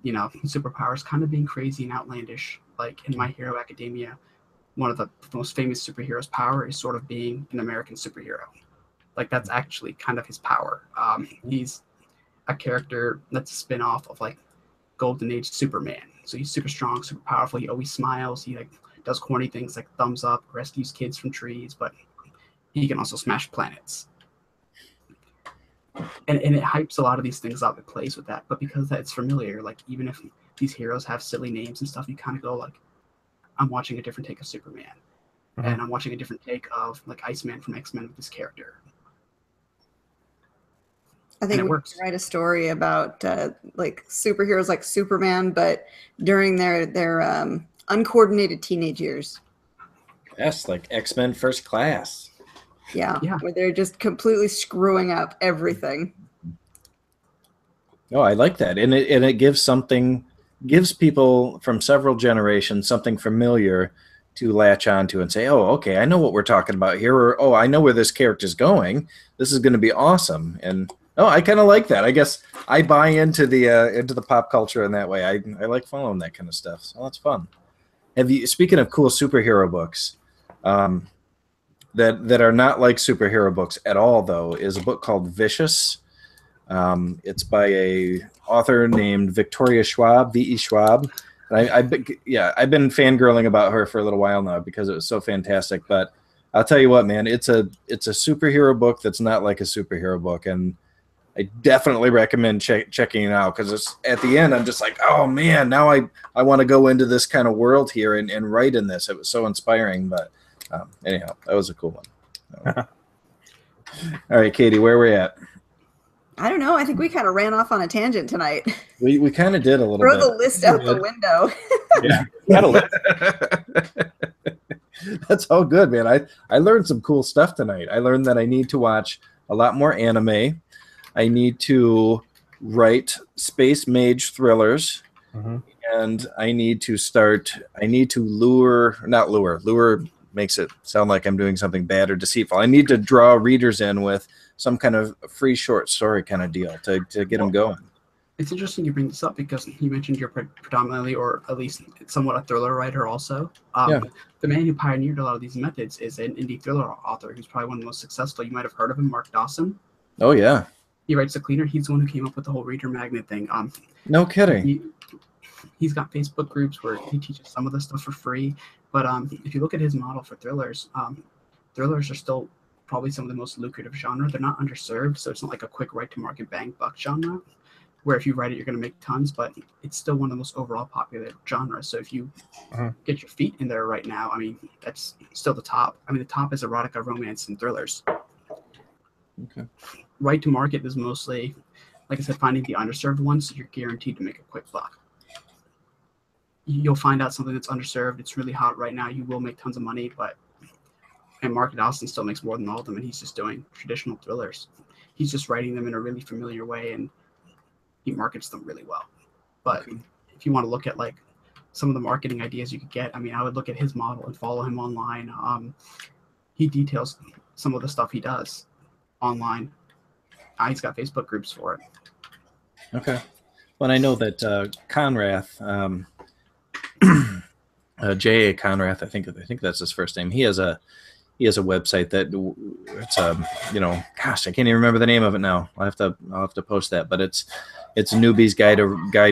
you know, superpowers kind of being crazy and outlandish. Like in My Hero Academia, one of the most famous superheroes' power is sort of being an American superhero. Like, that's actually kind of his power. He's a character that's a spin-off of like Golden Age Superman. So he's super strong, super powerful. He always smiles. He like does corny things like thumbs up, rescues kids from trees, but he can also smash planets. And it hypes a lot of these things up. It plays with that. But because it's familiar, like, even if these heroes have silly names and stuff, you kind of go like, I'm watching a different take of Superman. And I'm watching a different take of like Iceman from X-Men with this character. I think we could write a story about like superheroes like Superman, but during their uncoordinated teenage years. Yes, like X-Men First Class. Yeah, where they're just completely screwing up everything. Oh, I like that, and it gives people from several generations something familiar to latch onto and say, "Oh, okay, I know what we're talking about here," or "Oh, I know where this character's going. This is going to be awesome." And I kind of like that. I guess I buy into the pop culture in that way. I like following that kind of stuff, so that's fun. Speaking of cool superhero books, that are not like superhero books at all, though, is a book called Vicious. It's by a author named Victoria Schwab, V.E. Schwab. And I've been fangirling about her for a little while now because it was so fantastic. But I'll tell you what, man, it's a superhero book that's not like a superhero book, and I definitely recommend checking it out, because it's at the end I'm just like, oh man, now I want to go into this kind of world here and write in this. It was so inspiring. But anyhow, that was a cool one. All right, Katie, where are we at? I don't know. I think we kind of ran off on a tangent tonight. We kind of did a little Throw bit. the list out the window. Yeah, got a list. That's all good, man. I learned some cool stuff tonight. I learned that I need to watch a lot more anime. I need to write space mage thrillers, and I need to lure makes it sound like I'm doing something bad or deceitful. I need to draw readers in with some kind of free short story kind of deal to get them going. It's interesting you bring this up, because you mentioned you're predominantly, or at least somewhat, a thriller writer also. The man who pioneered a lot of these methods is an indie thriller author who's probably one of the most successful. You might have heard of him, Mark Dawson. Oh, yeah. He writes The Cleaner. He's the one who came up with the whole reader magnet thing. No kidding. He's got Facebook groups where he teaches some of the stuff for free. But if you look at his model for thrillers, thrillers are still probably some of the most lucrative genre. They're not underserved, so it's not like a quick right-to-market bang buck genre, where if you write it, you're going to make tons, but it's still one of the most overall popular genres. So if you get your feet in there right now, I mean, that's still the top. I mean, the top is erotica, romance, and thrillers. Okay. Right to market is mostly, like I said, finding the underserved ones, so you're guaranteed to make a quick buck. You'll find out something that's underserved. It's really hot right now. You will make tons of money, and Mark Dawson still makes more than all of them, and he's just doing traditional thrillers. He's just writing them in a really familiar way, and he markets them really well. But if you want to look at like some of the marketing ideas you could get, I mean, I would look at his model and follow him online. He details some of the stuff he does online. He's got Facebook groups for it. Okay. Well, I know that Conrath, J.A. Conrath, I think that's his first name. He has a website that it's gosh, I can't even remember the name of it now. I'll have to post that, but it's a newbie's guide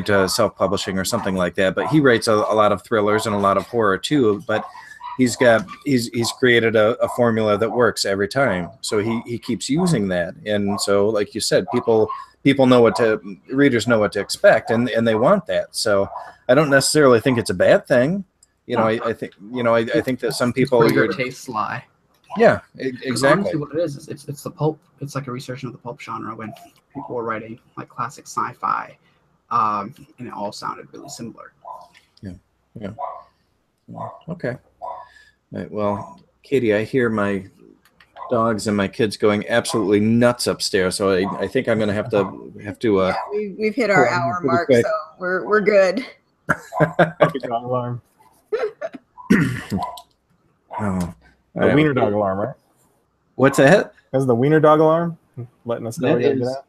to self-publishing or something like that. But he writes a lot of thrillers and a lot of horror too. But he's created a formula that works every time. So he keeps using that, and so like you said, readers know what to expect, and they want that. So I don't necessarily think it's a bad thing. I think that some people where your tastes lie. Yeah, exactly. Honestly, what it is it's the pulp. It's like a resurgence of the pulp genre when people were writing like classic sci-fi, and it all sounded really similar. Yeah. Okay. All right, well, Katie, I hear my dogs and my kids going absolutely nuts upstairs, so I think I'm gonna have to. Yeah, we've hit our hour mark, quick. So we're good. Alarm. Oh. The wiener dog alarm, right? What's that? That's the wiener dog alarm, letting us know we gotta get out.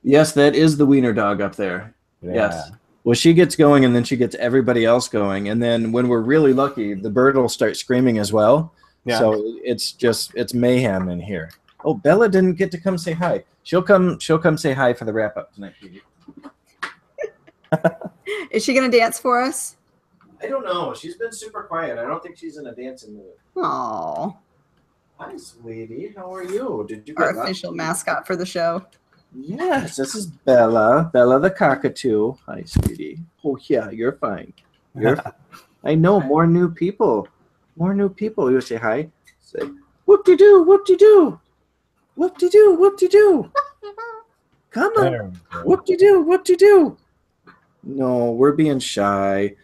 Yes, that is the wiener dog up there. Yeah. Yes. Well, she gets going, and then she gets everybody else going, and then when we're really lucky, the bird will start screaming as well. Yeah. So it's mayhem in here. Oh, Bella didn't get to come say hi. She'll come say hi for the wrap up tonight, Katie. Is she gonna dance for us? I don't know. She's been super quiet. I don't think she's in a dancing mood. Oh. Hi, sweetie. How are you? Did you our official mascot for the show? Yes, this is Bella. Bella the cockatoo. Hi, sweetie. Oh yeah, you're fine. I know, more new people. You say hi. Say whoop-de-doo, whoop-de-doo. Whoop-de-doo, whoop-de-doo. Come on. Whoop-de-doo, whoop-de-doo. No, we're being shy.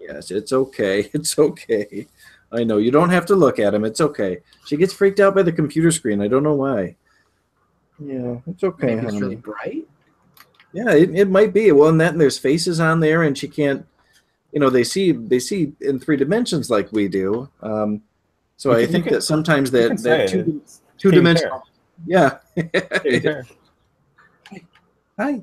Yes, it's okay. It's okay. I know. You don't have to look at him. It's okay. She gets freaked out by the computer screen. I don't know why. Yeah, it's okay. Maybe it's really bright. Yeah, it might be. Well, and there's faces on there, and she can't. They see in 3 dimensions like we do. So I think that sometimes that two dimensional. Yeah. Hi.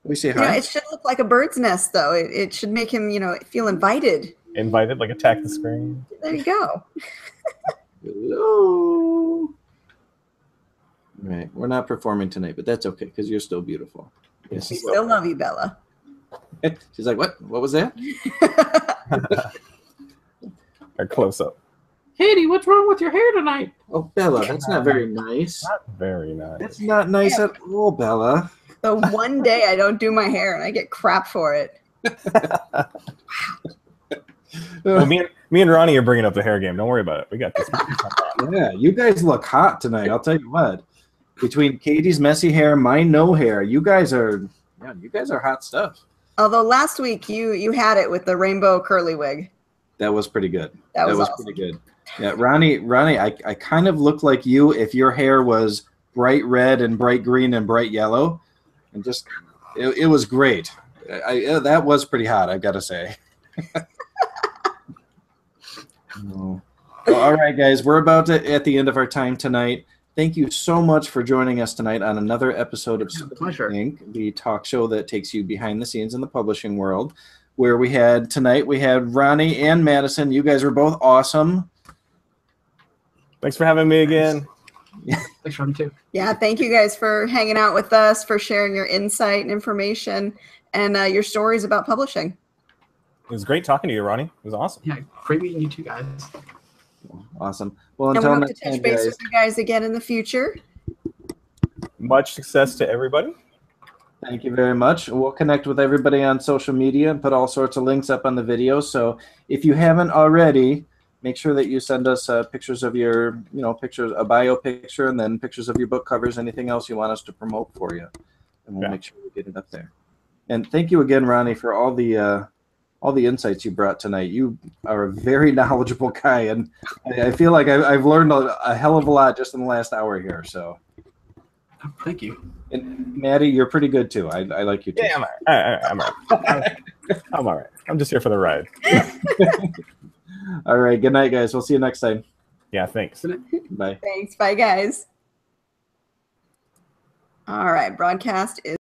We say hi. It should look like a bird's nest, though. It should make him, feel invited. Invited, like attack the screen. There you go. Hello. Right, we're not performing tonight, but that's okay because you're still beautiful. Yes, we still love you, Bella. She's like, what? What was that? A close up. Katie, what's wrong with your hair tonight? Oh, Bella, that's not very nice. Not very nice. That's not nice at all, Bella. The one day I don't do my hair and I get crap for it. Well, me and Ronnie are bringing up the hair game. Don't worry about it. We got this. Yeah, you guys look hot tonight. I'll tell you what. Between Katie's messy hair, my no hair, you guys are hot stuff. Although last week you had it with the rainbow curly wig. That was pretty good. That was was awesome. pretty good. Yeah, Ronnie, I kind of look like you if your hair was bright red and bright green and bright yellow, and just it was great. That was pretty hot, I've got to say. Well, all right, guys, we're about at the end of our time tonight. Thank you so much for joining us tonight on another episode of Pleasure. Inc., the talk show that takes you behind the scenes in the publishing world. Where we had Ronnie and Madison. You guys were both awesome. Thanks for having me again. Thanks for having me too. Yeah, thank you guys for hanging out with us, for sharing your insight and information and your stories about publishing. It was great talking to you, Ronnie. It was awesome. Yeah, great meeting you two guys. Awesome. Well, And we until hope to next touch time, base guys. with you guys again in the future. Much success to everybody. Thank you very much. We'll connect with everybody on social media and put all sorts of links up on the video. So if you haven't already, make sure that you send us pictures of your, pictures, a bio picture, and then pictures of your book covers, anything else you want us to promote for you. And we'll make sure we get it up there. And thank you again, Ronnie, for all the insights you brought tonight. You are a very knowledgeable guy, and I feel like I've learned a hell of a lot just in the last hour here. So. Thank you. And Maddie, you're pretty good too. I like you too. Yeah, I'm all right. I'm all right. I'm just here for the ride. All right. Good night, guys. We'll see you next time. Yeah, thanks. Bye. Thanks. Bye, guys. All right. Broadcast is